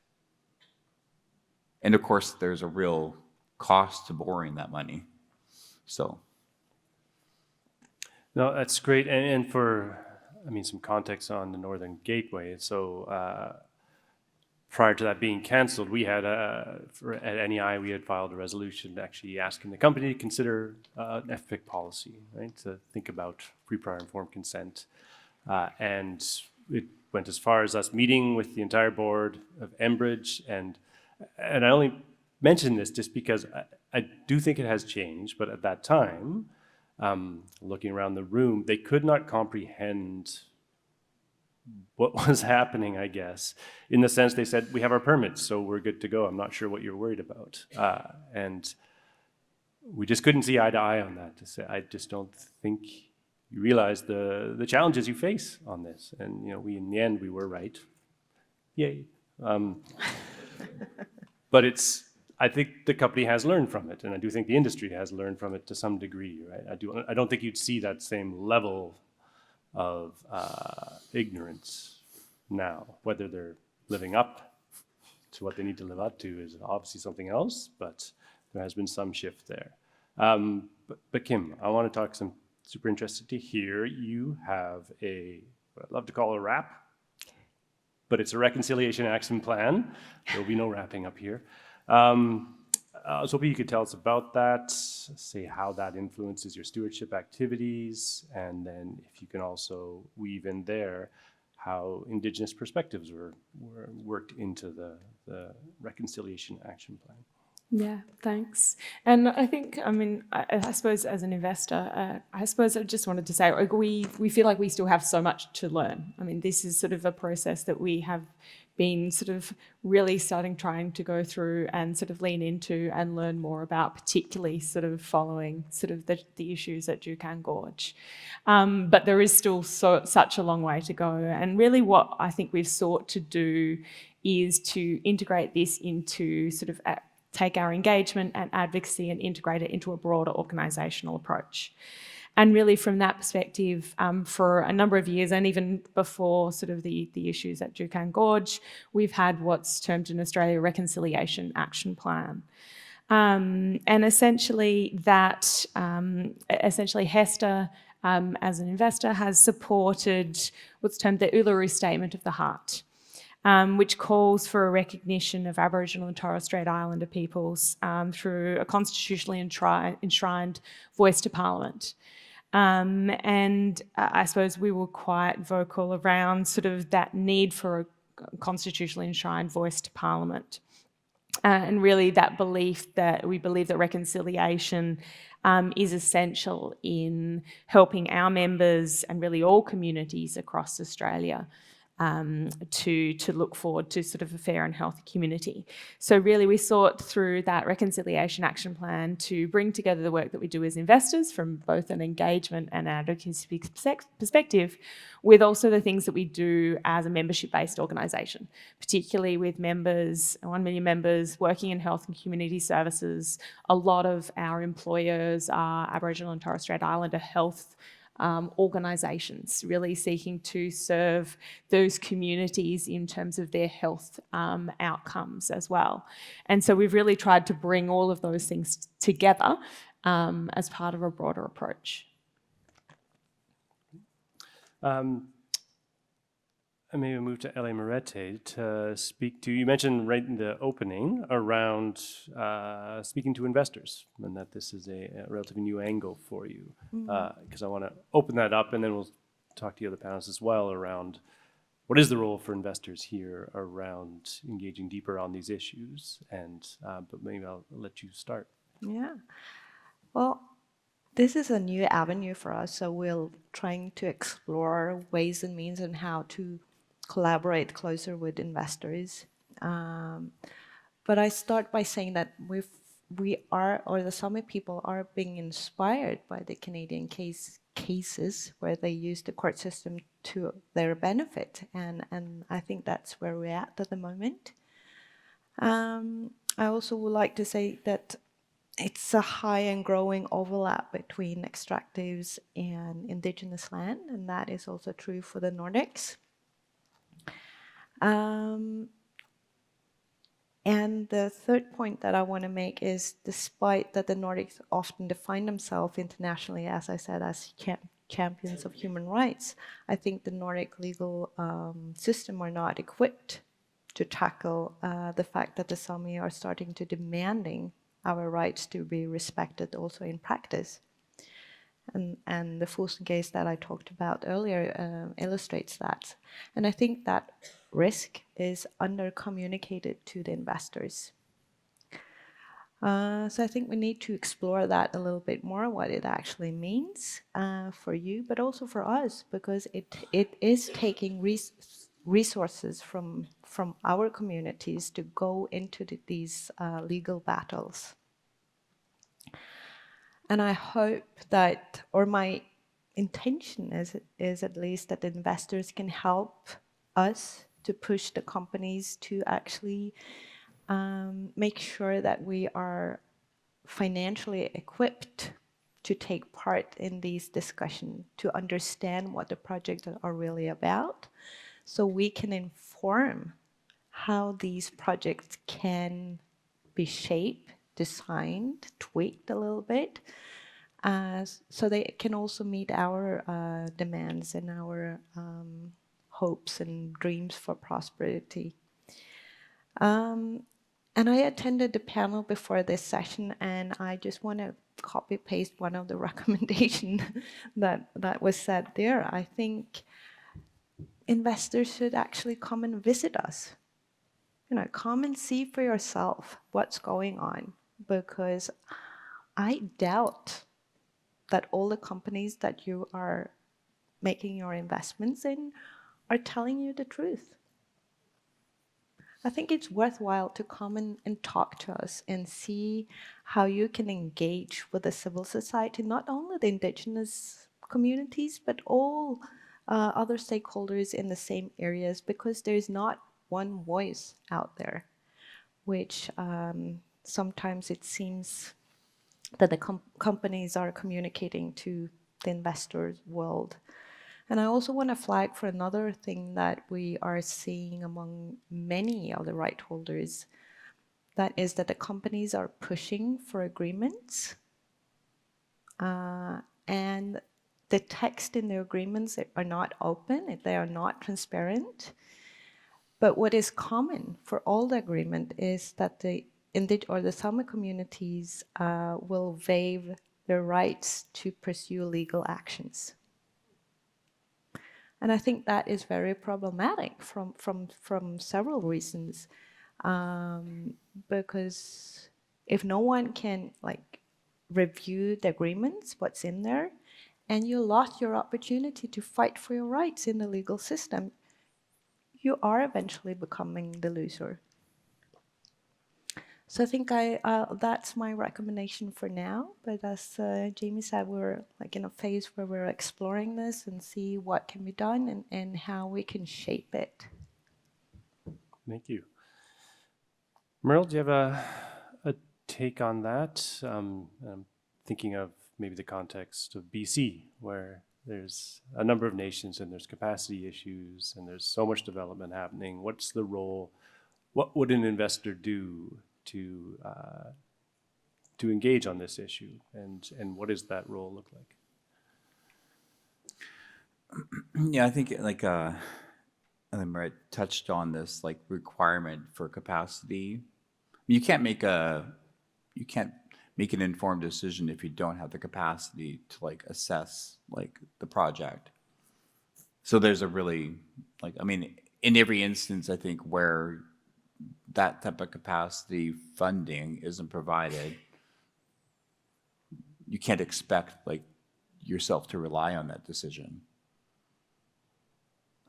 And of course there's a real cost to borrowing that money. So no, that's great. And for some context on the Northern Gateway. So prior to that being canceled, we had at NEI we had filed a resolution actually asking the company to consider an FPIC policy, right? To think about free, prior, informed consent, and it went as far as us meeting with the entire board of Enbridge, and I only mention this just because I do think it has changed, but at that time, looking around the room, they could not comprehend what was happening, I guess, in the sense they said, we have our permits, so we're good to go. I'm not sure what you're worried about. And we just couldn't see eye to eye on that. To say, I just don't think you realize the challenges you face on this. And we in the end we were right. Yay! But I think the company has learned from it, and I do think the industry has learned from it to some degree. Right? I don't think you'd see that same level of ignorance now. Whether they're living up to what they need to live up to is obviously something else, but there has been some shift there. But Kim, I want to talk some super interested to hear you have what I'd love to call a wrap, but it's a reconciliation action plan. There'll be no wrapping up here. I was hoping you could tell us about that, say how that influences your stewardship activities, and then if you can also weave in there how Indigenous perspectives were worked into the reconciliation action plan. Yeah, thanks. And I think, I suppose as an investor, I just wanted to say, we feel like we still have so much to learn. This is sort of a process that we have been sort of really trying to go through and sort of lean into and learn more about, particularly sort of following sort of the issues at Juukan Gorge. But there is still such a long way to go. And really what I think we've sought to do is to integrate this into sort of take our engagement and advocacy and integrate it into a broader organisational approach. And really from that perspective, for a number of years, and even before sort of the issues at Juukan Gorge, we've had what's termed in Australia Reconciliation Action Plan. And essentially that, HESTA, as an investor, has supported what's termed the Uluru Statement of the Heart, which calls for a recognition of Aboriginal and Torres Strait Islander peoples through a constitutionally enshrined voice to Parliament. And I suppose we were quite vocal around sort of that need for a constitutionally enshrined voice to Parliament. And really that belief that we believe that reconciliation is essential in helping our members and really all communities across Australia to look forward to sort of a fair and healthy community. So really we sought through that reconciliation action plan to bring together the work that we do as investors from both an engagement and advocacy perspective, with also the things that we do as a membership-based organisation, particularly with 1 million members working in health and community services. A lot of our employers are Aboriginal and Torres Strait Islander health organisations, really seeking to serve those communities in terms of their health outcomes as well. And so we've really tried to bring all of those things together as part of a broader approach. I maybe move to Ellie Moretti to speak to, you mentioned right in the opening around speaking to investors, and that this is a relatively new angle for you. Because I want to open that up, and then we'll talk to the other panelists as well around what is the role for investors here around engaging deeper on these issues. And but maybe I'll let you start. Yeah. Well, this is a new avenue for us, so we're trying to explore ways and means and how to collaborate closer with investors. But I start by saying that the Sami people are being inspired by the Canadian cases where they use the court system to their benefit, and I think that's where we're at the moment. I also would like to say that it's a high and growing overlap between extractives and Indigenous land, and that is also true for the Nordics. And the third point that I want to make is, despite that the Nordics often define themselves internationally, as I said, as champions of human rights, I think the Nordic legal system are not equipped to tackle the fact that the Sami are starting to demanding our rights to be respected also in practice. And the Fosen case that I talked about earlier illustrates that. And I think that risk is under-communicated to the investors. So I think we need to explore that a little bit more, what it actually means for you, but also for us, because it is taking resources from our communities to go into these legal battles. And I hope that, or my intention is at least that investors can help us to push the companies to actually make sure that we are financially equipped to take part in these discussions, to understand what the projects are really about, so we can inform how these projects can be shaped, designed, tweaked a little bit, so they can also meet our demands and our hopes and dreams for prosperity. And I attended the panel before this session, and I just want to copy paste one of the recommendations that was said there. I think investors should actually come and visit us. Come and see for yourself what's going on, because I doubt that all the companies that you are making your investments in are telling you the truth. I think it's worthwhile to come and talk to us and see how you can engage with the civil society, not only the Indigenous communities, but all other stakeholders in the same areas, because there's not one voice out there, which sometimes it seems that the companies are communicating to the investor world. And I also want to flag for another thing that we are seeing among many of the right holders, that is that the companies are pushing for agreements, and the text in the agreements are not open, they are not transparent. But what is common for all the agreement is that the Sami communities will waive their rights to pursue legal actions. And I think that is very problematic from several reasons, because if no one can review the agreements, what's in there, and you lost your opportunity to fight for your rights in the legal system, you are eventually becoming the loser. So I think that's my recommendation for now. But as Jamie said, we're in a phase where we're exploring this and see what can be done and how we can shape it. Thank you. Merle, do you have a take on that? I'm thinking of maybe the context of BC, where there's a number of nations and there's capacity issues and there's so much development happening. What's the role? What would an investor do to engage on this issue, and what does that role look like? Yeah, I think Merle touched on this requirement for capacity. You can't make an informed decision if you don't have the capacity to assess the project. So there's a really in every instance, I think, where that type of capacity funding isn't provided, you can't expect yourself to rely on that decision.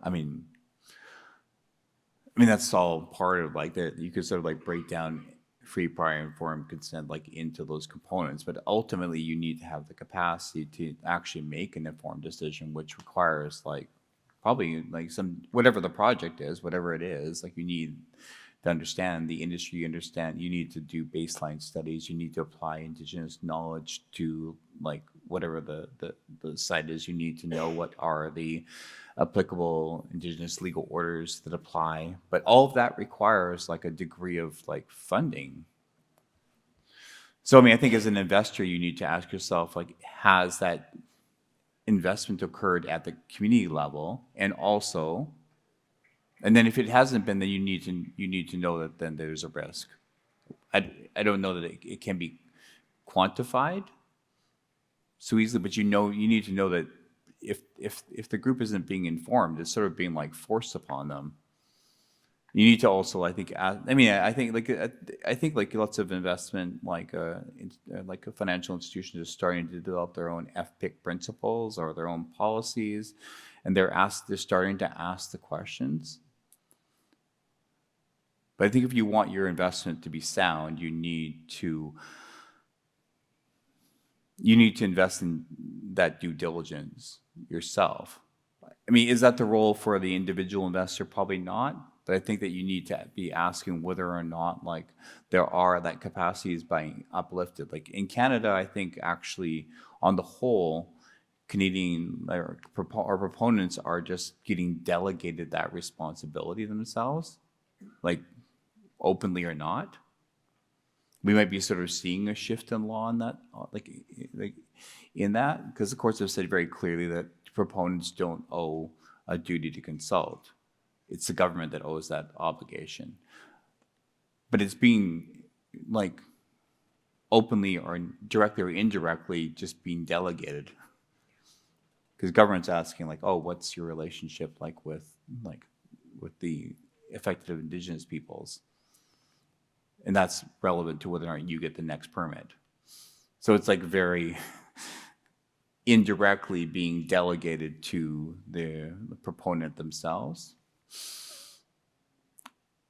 I mean that's all part of that. You could sort of break down free, prior, informed consent into those components, but ultimately you need to have the capacity to actually make an informed decision, which requires probably some, whatever the project is, whatever it is, you need to understand the industry, you need to do baseline studies, you need to apply Indigenous knowledge to whatever the site is, you need to know what are the applicable Indigenous legal orders that apply. But all of that requires a degree of funding. So I think as an investor, you need to ask yourself, has that investment occurred at the community level? And then if it hasn't been, then you need to know that then there's a risk. I don't know that it can be quantified so easily, but you need to know that if the group isn't being informed, it's sort of being forced upon them. You need to also, I think lots of investment, a financial institution is starting to develop their own FPIC principles or their own policies, and they're starting to ask the questions. But I think if you want your investment to be sound, you need to you need to invest in that due diligence yourself. I mean, is that the role for the individual investor? Probably not. But I think that you need to be asking whether or not like there are that capacity is being uplifted. Like in Canada, I think actually on the whole, Canadian or proponents are just getting delegated that responsibility themselves, like openly or not. We might be sort of seeing a shift in law in that, like in that, because the courts have said very clearly that proponents don't owe a duty to consult. It's the government that owes that obligation. But it's being like openly or directly or indirectly just being delegated. Because government's asking like, oh, what's your relationship like with the affected Indigenous peoples? And that's relevant to whether or not you get the next permit. So it's like very indirectly being delegated to the proponent themselves.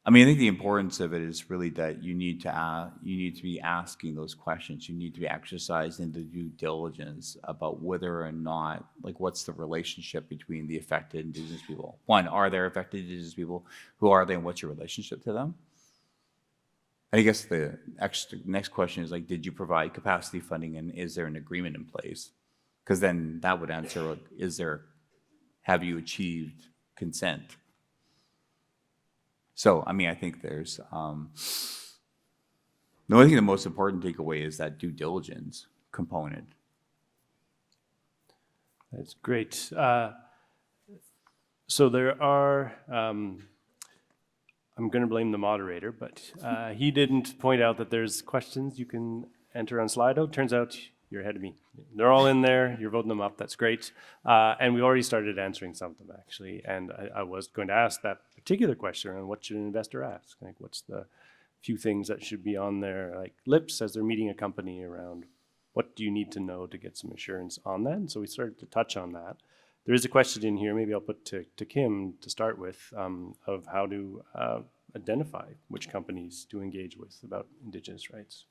I mean, I think the importance of it is really that you need to be asking those questions. You need to be exercising the due diligence about whether or not, like, what's the relationship between the affected Indigenous people? One, are there affected Indigenous people? Who are they, and what's your relationship to them? I guess the next question is like, did you provide capacity funding, and is there an agreement in place? Because then that would answer, have you achieved consent? So, I mean, I think there's, the only thing the most important takeaway is that due diligence component. That's great. So there are, I'm going to blame the moderator, but he didn't point out that there's questions you can enter on Slido. Turns out you're ahead of me. They're all in there. You're voting them up. That's great. And we already started answering some of them, actually. And I was going to ask that particular question on what should an investor ask? Like, what's the few things that should be on their like lips as they're meeting a company around what do you need to know to get some assurance on that? And so we started to touch on that. There is a question in here, maybe I'll put to Kim to start with, of how to identify which companies to engage with about Indigenous rights.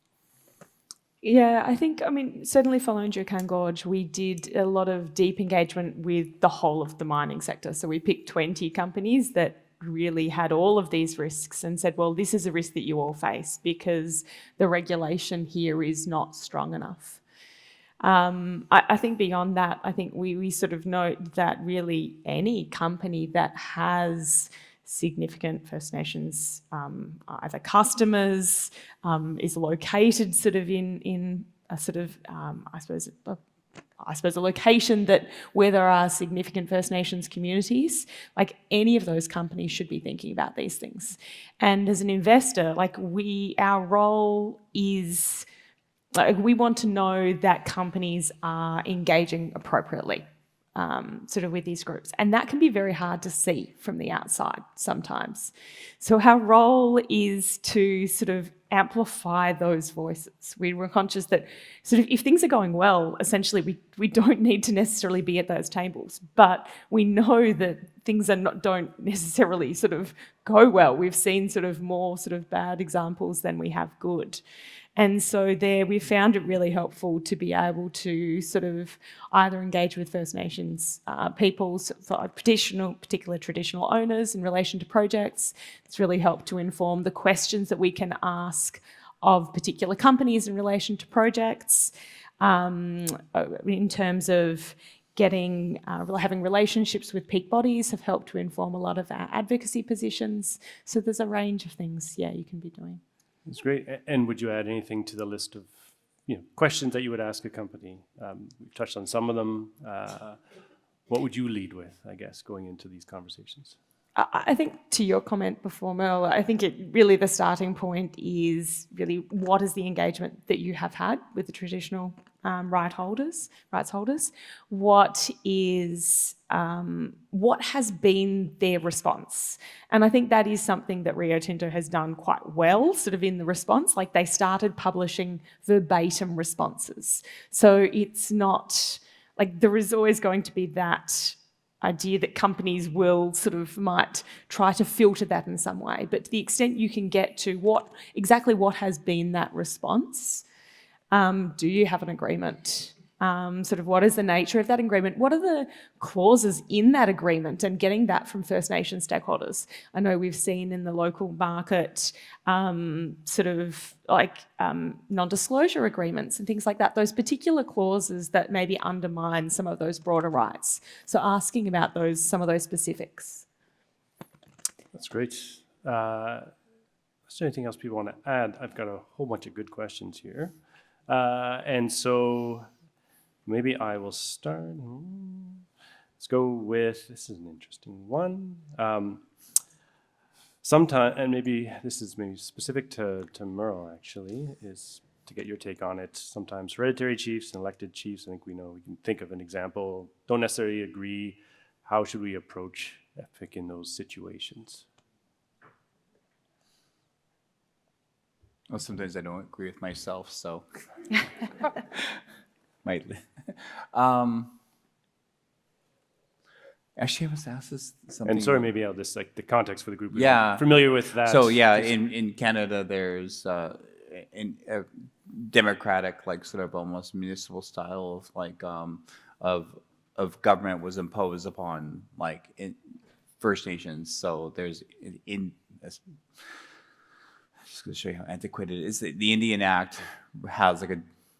Yeah, I think, I mean, certainly following Juukan Gorge, we did a lot of deep engagement with the whole of the mining sector. So we picked 20 companies that really had all of these risks and said, well, this is a risk that you all face because the regulation here is not strong enough. I think beyond that, I think we sort of note that really any company that has significant First Nations either customers, is located sort of in a sort of, I suppose a location that where there are significant First Nations communities, like any of those companies should be thinking about these things. And as an investor, like our role is, like, we want to know that companies are engaging appropriately. Sort of with these groups. And that can be very hard to see from the outside sometimes. So our role is to sort of amplify those voices. We were conscious that sort of if things are going well, essentially we don't need to necessarily be at those tables, but we know that things don't necessarily sort of go well. We've seen sort of more sort of bad examples than we have good. And so there we found it really helpful to be able to sort of either engage with First Nations peoples, particular traditional owners in relation to projects. It's really helped to inform the questions that we can ask of particular companies in relation to projects, in terms of having relationships with peak bodies have helped to inform a lot of our advocacy positions. So there's a range of things, you can be doing. That's great. And would you add anything to the list of questions that you would ask a company? We've touched on some of them. What would you lead with, I guess, going into these conversations? I think to your comment before, Merle, I think the starting point is really what is the engagement that you have had with the traditional rights holders? What has been their response? And I think that is something that Rio Tinto has done quite well, sort of in the response. Like they started publishing verbatim responses. So it's not like there is always going to be that idea that companies will might try to filter that in some way. But to the extent you can get to what has been that response, Do you have an agreement? Sort of what is the nature of that agreement? What are the clauses in that agreement, and getting that from First Nation stakeholders? I know we've seen in the local market sort of like non-disclosure agreements and things like that, those particular clauses that maybe undermine some of those broader rights. So asking about some of those specifics. That's great. Is there anything else people want to add? I've got a whole bunch of good questions here. And so maybe I will start. Let's go with, this is an interesting one. Sometimes, and maybe this is maybe specific to Merle actually, is to get your take on it. Sometimes hereditary chiefs and elected chiefs, I think we can think of an example, don't necessarily agree. How should we approach FPIC in those situations? Well, sometimes I don't agree with myself, so might. Actually, I was asked this something. And sorry, maybe I'll just like the context for the group. Yeah. Familiar with that. So yeah, in Canada, there's in a democratic, like sort of almost municipal style of like of government was imposed upon like in First Nations. So there's just going to show you how antiquated it is. The Indian Act has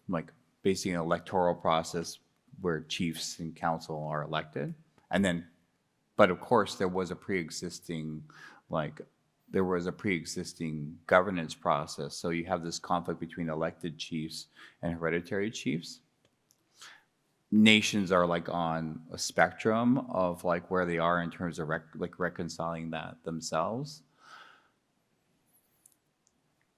like basically an electoral process where chiefs and council are elected, and then, but of course there was a pre-existing governance process. So you have this conflict between elected chiefs and hereditary chiefs. Nations are like on a spectrum of like where they are in terms of reconciling that themselves.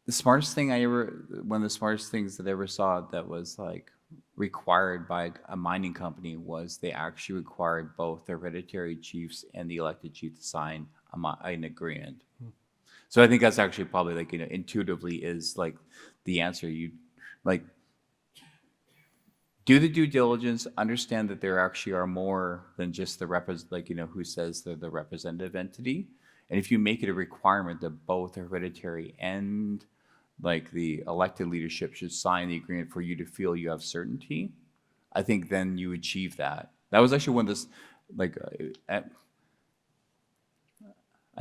One of the smartest things that I ever saw that was like required by a mining company was they actually required both the hereditary chiefs and the elected chief to sign an agreement. So I think that's actually probably like, intuitively is like the answer. You like do the due diligence, understand that there actually are more than just the who says they're the representative entity. And if you make it a requirement that both the hereditary and like the elected leadership should sign the agreement for you to feel you have certainty, I think then you achieve that. That was actually one of this, like, I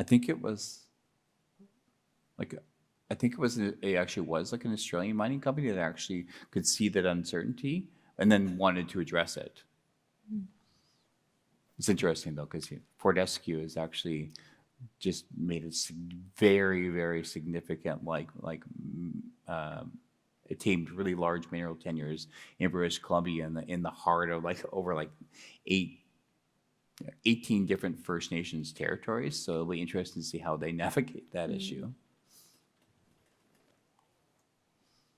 think it was it actually was like an Australian mining company that actually could see that uncertainty and then wanted to address it. It's interesting though, because Fortescue is actually just made a very, very significant, attained really large mineral tenures in British Columbia in the heart of like over like 18 different First Nations territories. So it'll be interesting to see how they navigate that issue.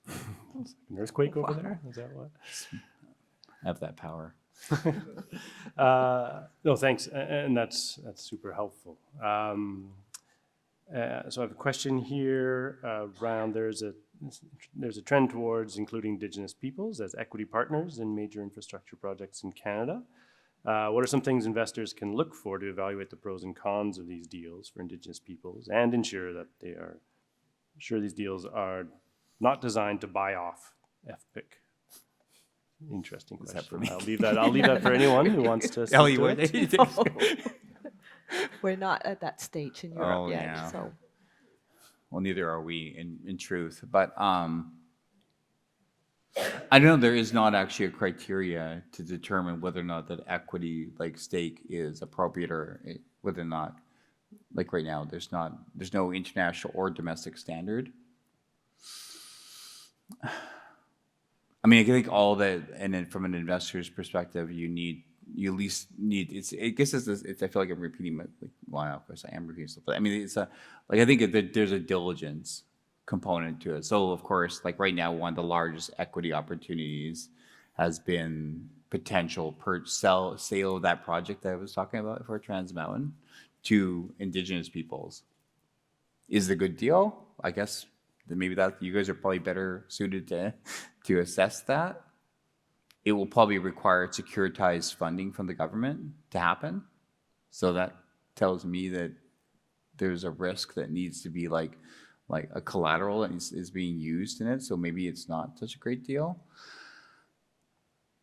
An earthquake over there? Is that what? I have that power. No, thanks, and that's super helpful. So I have a question here around there's a trend towards including Indigenous peoples as equity partners in major infrastructure projects in Canada. What are some things investors can look for to evaluate the pros and cons of these deals for Indigenous peoples and ensure that they are sure these deals are not designed to buy off FPIC? Interesting question. For me? I'll leave that for anyone who wants to. Ellie, were they? We're not at that stage in Europe yet. Yeah. So. Well, neither are we in truth. But I know there is not actually a criteria to determine whether or not that equity like stake is appropriate or whether or not, like right now, there's no international or domestic standard. I mean, I think all that, and then from an investor's perspective, you at least need. I feel like I'm repeating of course I am repeating stuff, but I mean, I think that there's a diligence component to it. So of course, like right now, one of the largest equity opportunities has been potential sale of that project that I was talking about for Trans Mountain to Indigenous peoples. Is it a good deal? I guess maybe that you guys are probably better suited to assess that. It will probably require securitized funding from the government to happen. So that tells me that there's a risk that needs to be like like a collateral is being used in it. So maybe it's not such a great deal.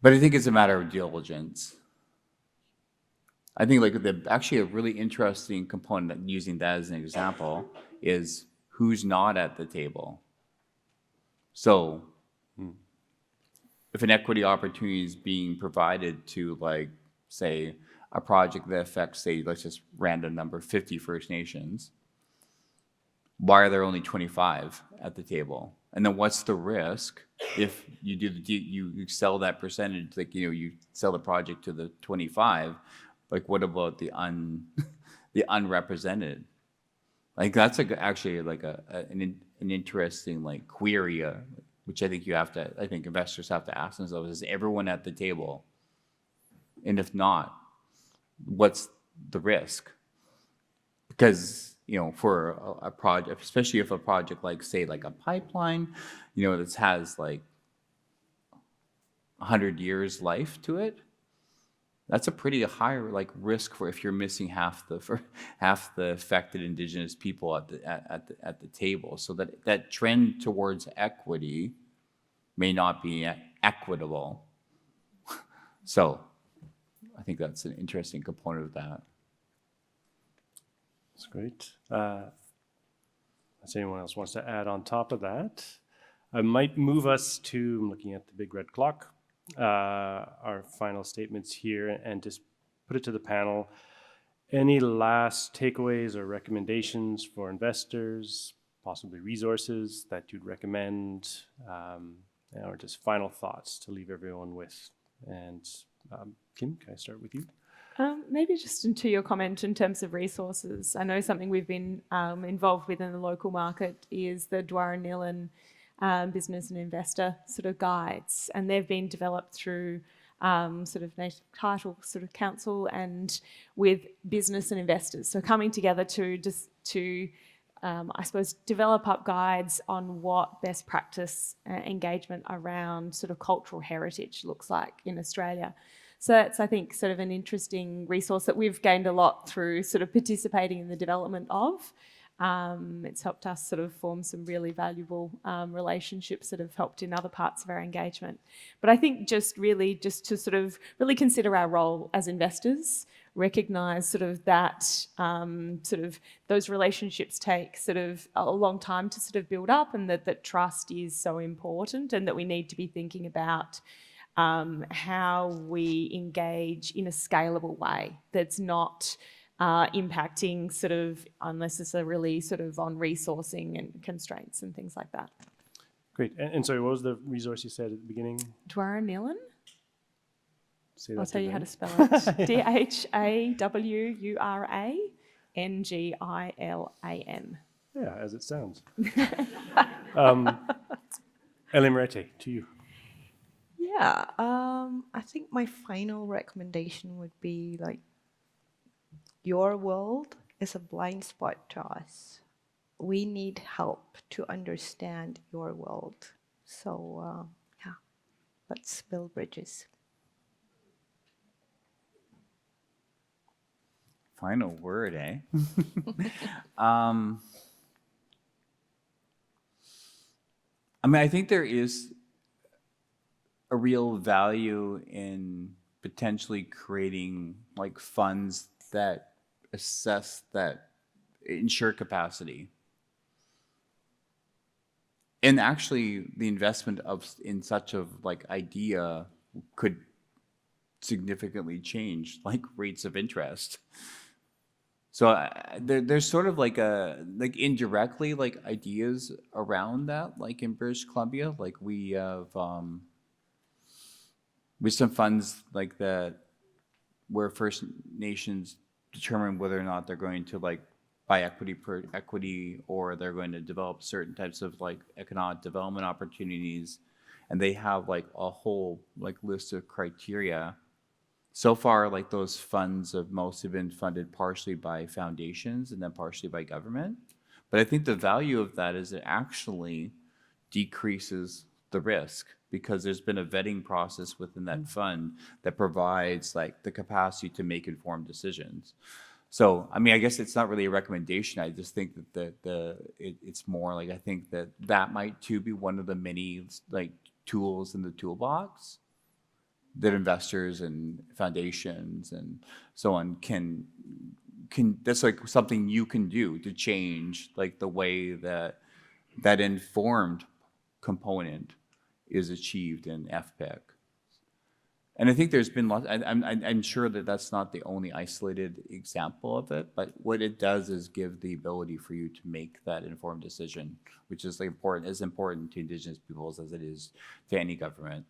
But I think it's a matter of diligence. I think like actually a really interesting component, using that as an example, is who's not at the table. So if an equity opportunity is being provided to, like, say, a project that affects, say, let's just random number, 50 First Nations, why are there only 25 at the table? And then what's the risk if you do you sell that percentage, like, you sell the project to the 25, like what about the the unrepresented? Like that's actually like an interesting like query, which I think investors have to ask themselves: is everyone at the table? And if not, what's the risk? Because for a project, especially if a project like, say, like a pipeline, that has like 100 years life to it, that's a pretty high like risk for if you're missing half the affected Indigenous people at the table. So that trend towards equity may not be equitable. So I think that's an interesting component of that. That's great. Unless anyone else wants to add on top of that, I might move us to, I'm looking at the big red clock, our final statements here, and just put it to the panel. Any last takeaways or recommendations for investors, possibly resources that you'd recommend, or just final thoughts to leave everyone with? And Kim, can I start with you? Maybe just into your comment in terms of resources. I know something we've been involved with in the local market is the Titerle business and investor sort of guides, and they've been developed through sort of native title sort of council and with business and investors. So coming together to I suppose develop up guides on what best practice engagement around sort of cultural heritage looks like in Australia. So that's, I think, sort of an interesting resource that we've gained a lot through sort of participating in the development of. It's helped us sort of form some really valuable relationships that have helped in other parts of our engagement. But I think just to sort of really consider our role as investors, recognise sort of that sort of those relationships take sort of a long time to sort of build up, and that trust is so important, and that we need to be thinking about how we engage in a scalable way that's not impacting sort of unnecessarily sort of on resourcing and constraints and things like that. Great. And sorry, what was the resource you said at the beginning? Titerle? I'll tell you how to spell it. Dhawurangillan. Yeah, as it sounds. Elimrete, to you. Yeah, I think my final recommendation would be like, your world is a blind spot to us. We need help to understand your world. So yeah, let's build bridges. Final word, eh? I mean, I think there is a real value in potentially creating like funds that assess that insure capacity. And actually the investment in such of like idea could significantly change like rates of interest. So there's sort of like indirectly like ideas around that, like in British Columbia, like we have with some funds like that where First Nations determine whether or not they're going to like buy equity or they're going to develop certain types of like economic development opportunities, and they have like a whole like list of criteria. So far, like those funds have mostly been funded partially by foundations and then partially by government. But I think the value of that is it actually decreases the risk, because there's been a vetting process within that fund that provides like the capacity to make informed decisions. So, I mean, I guess it's not really a recommendation. I just think that it's more like I think that might too be one of the many like tools in the toolbox that investors and foundations and so on can that's like something you can do to change like the way that informed component is achieved in FPIC. And I think there's been lots, I'm sure that that's not the only isolated example of it, but what it does is give the ability for you to make that informed decision, which is like as important to Indigenous peoples as it is to any government.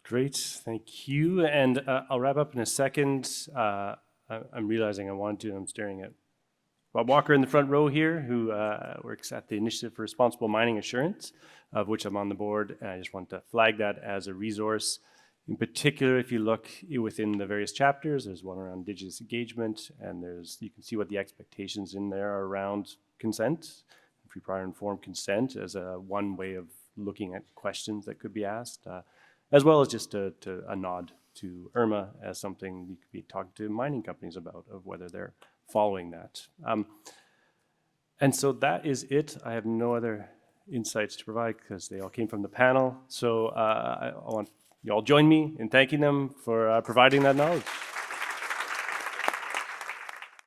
Great, thank you. And I'll wrap up in a second. I'm realizing I'm staring at Bob Walker in the front row here, who works at the Initiative for Responsible Mining Assurance, of which I'm on the board. And I just want to flag that as a resource. In particular, if you look within the various chapters, there's one around Indigenous engagement, and you can see what the expectations in there are around consent, free, prior, informed consent as one way of looking at questions that could be asked, as well as just a nod to IRMA as something you could be talking to mining companies about, of whether they're following that. And so that is it. I have no other insights to provide because they all came from the panel. So I want you all join me in thanking them for providing that knowledge.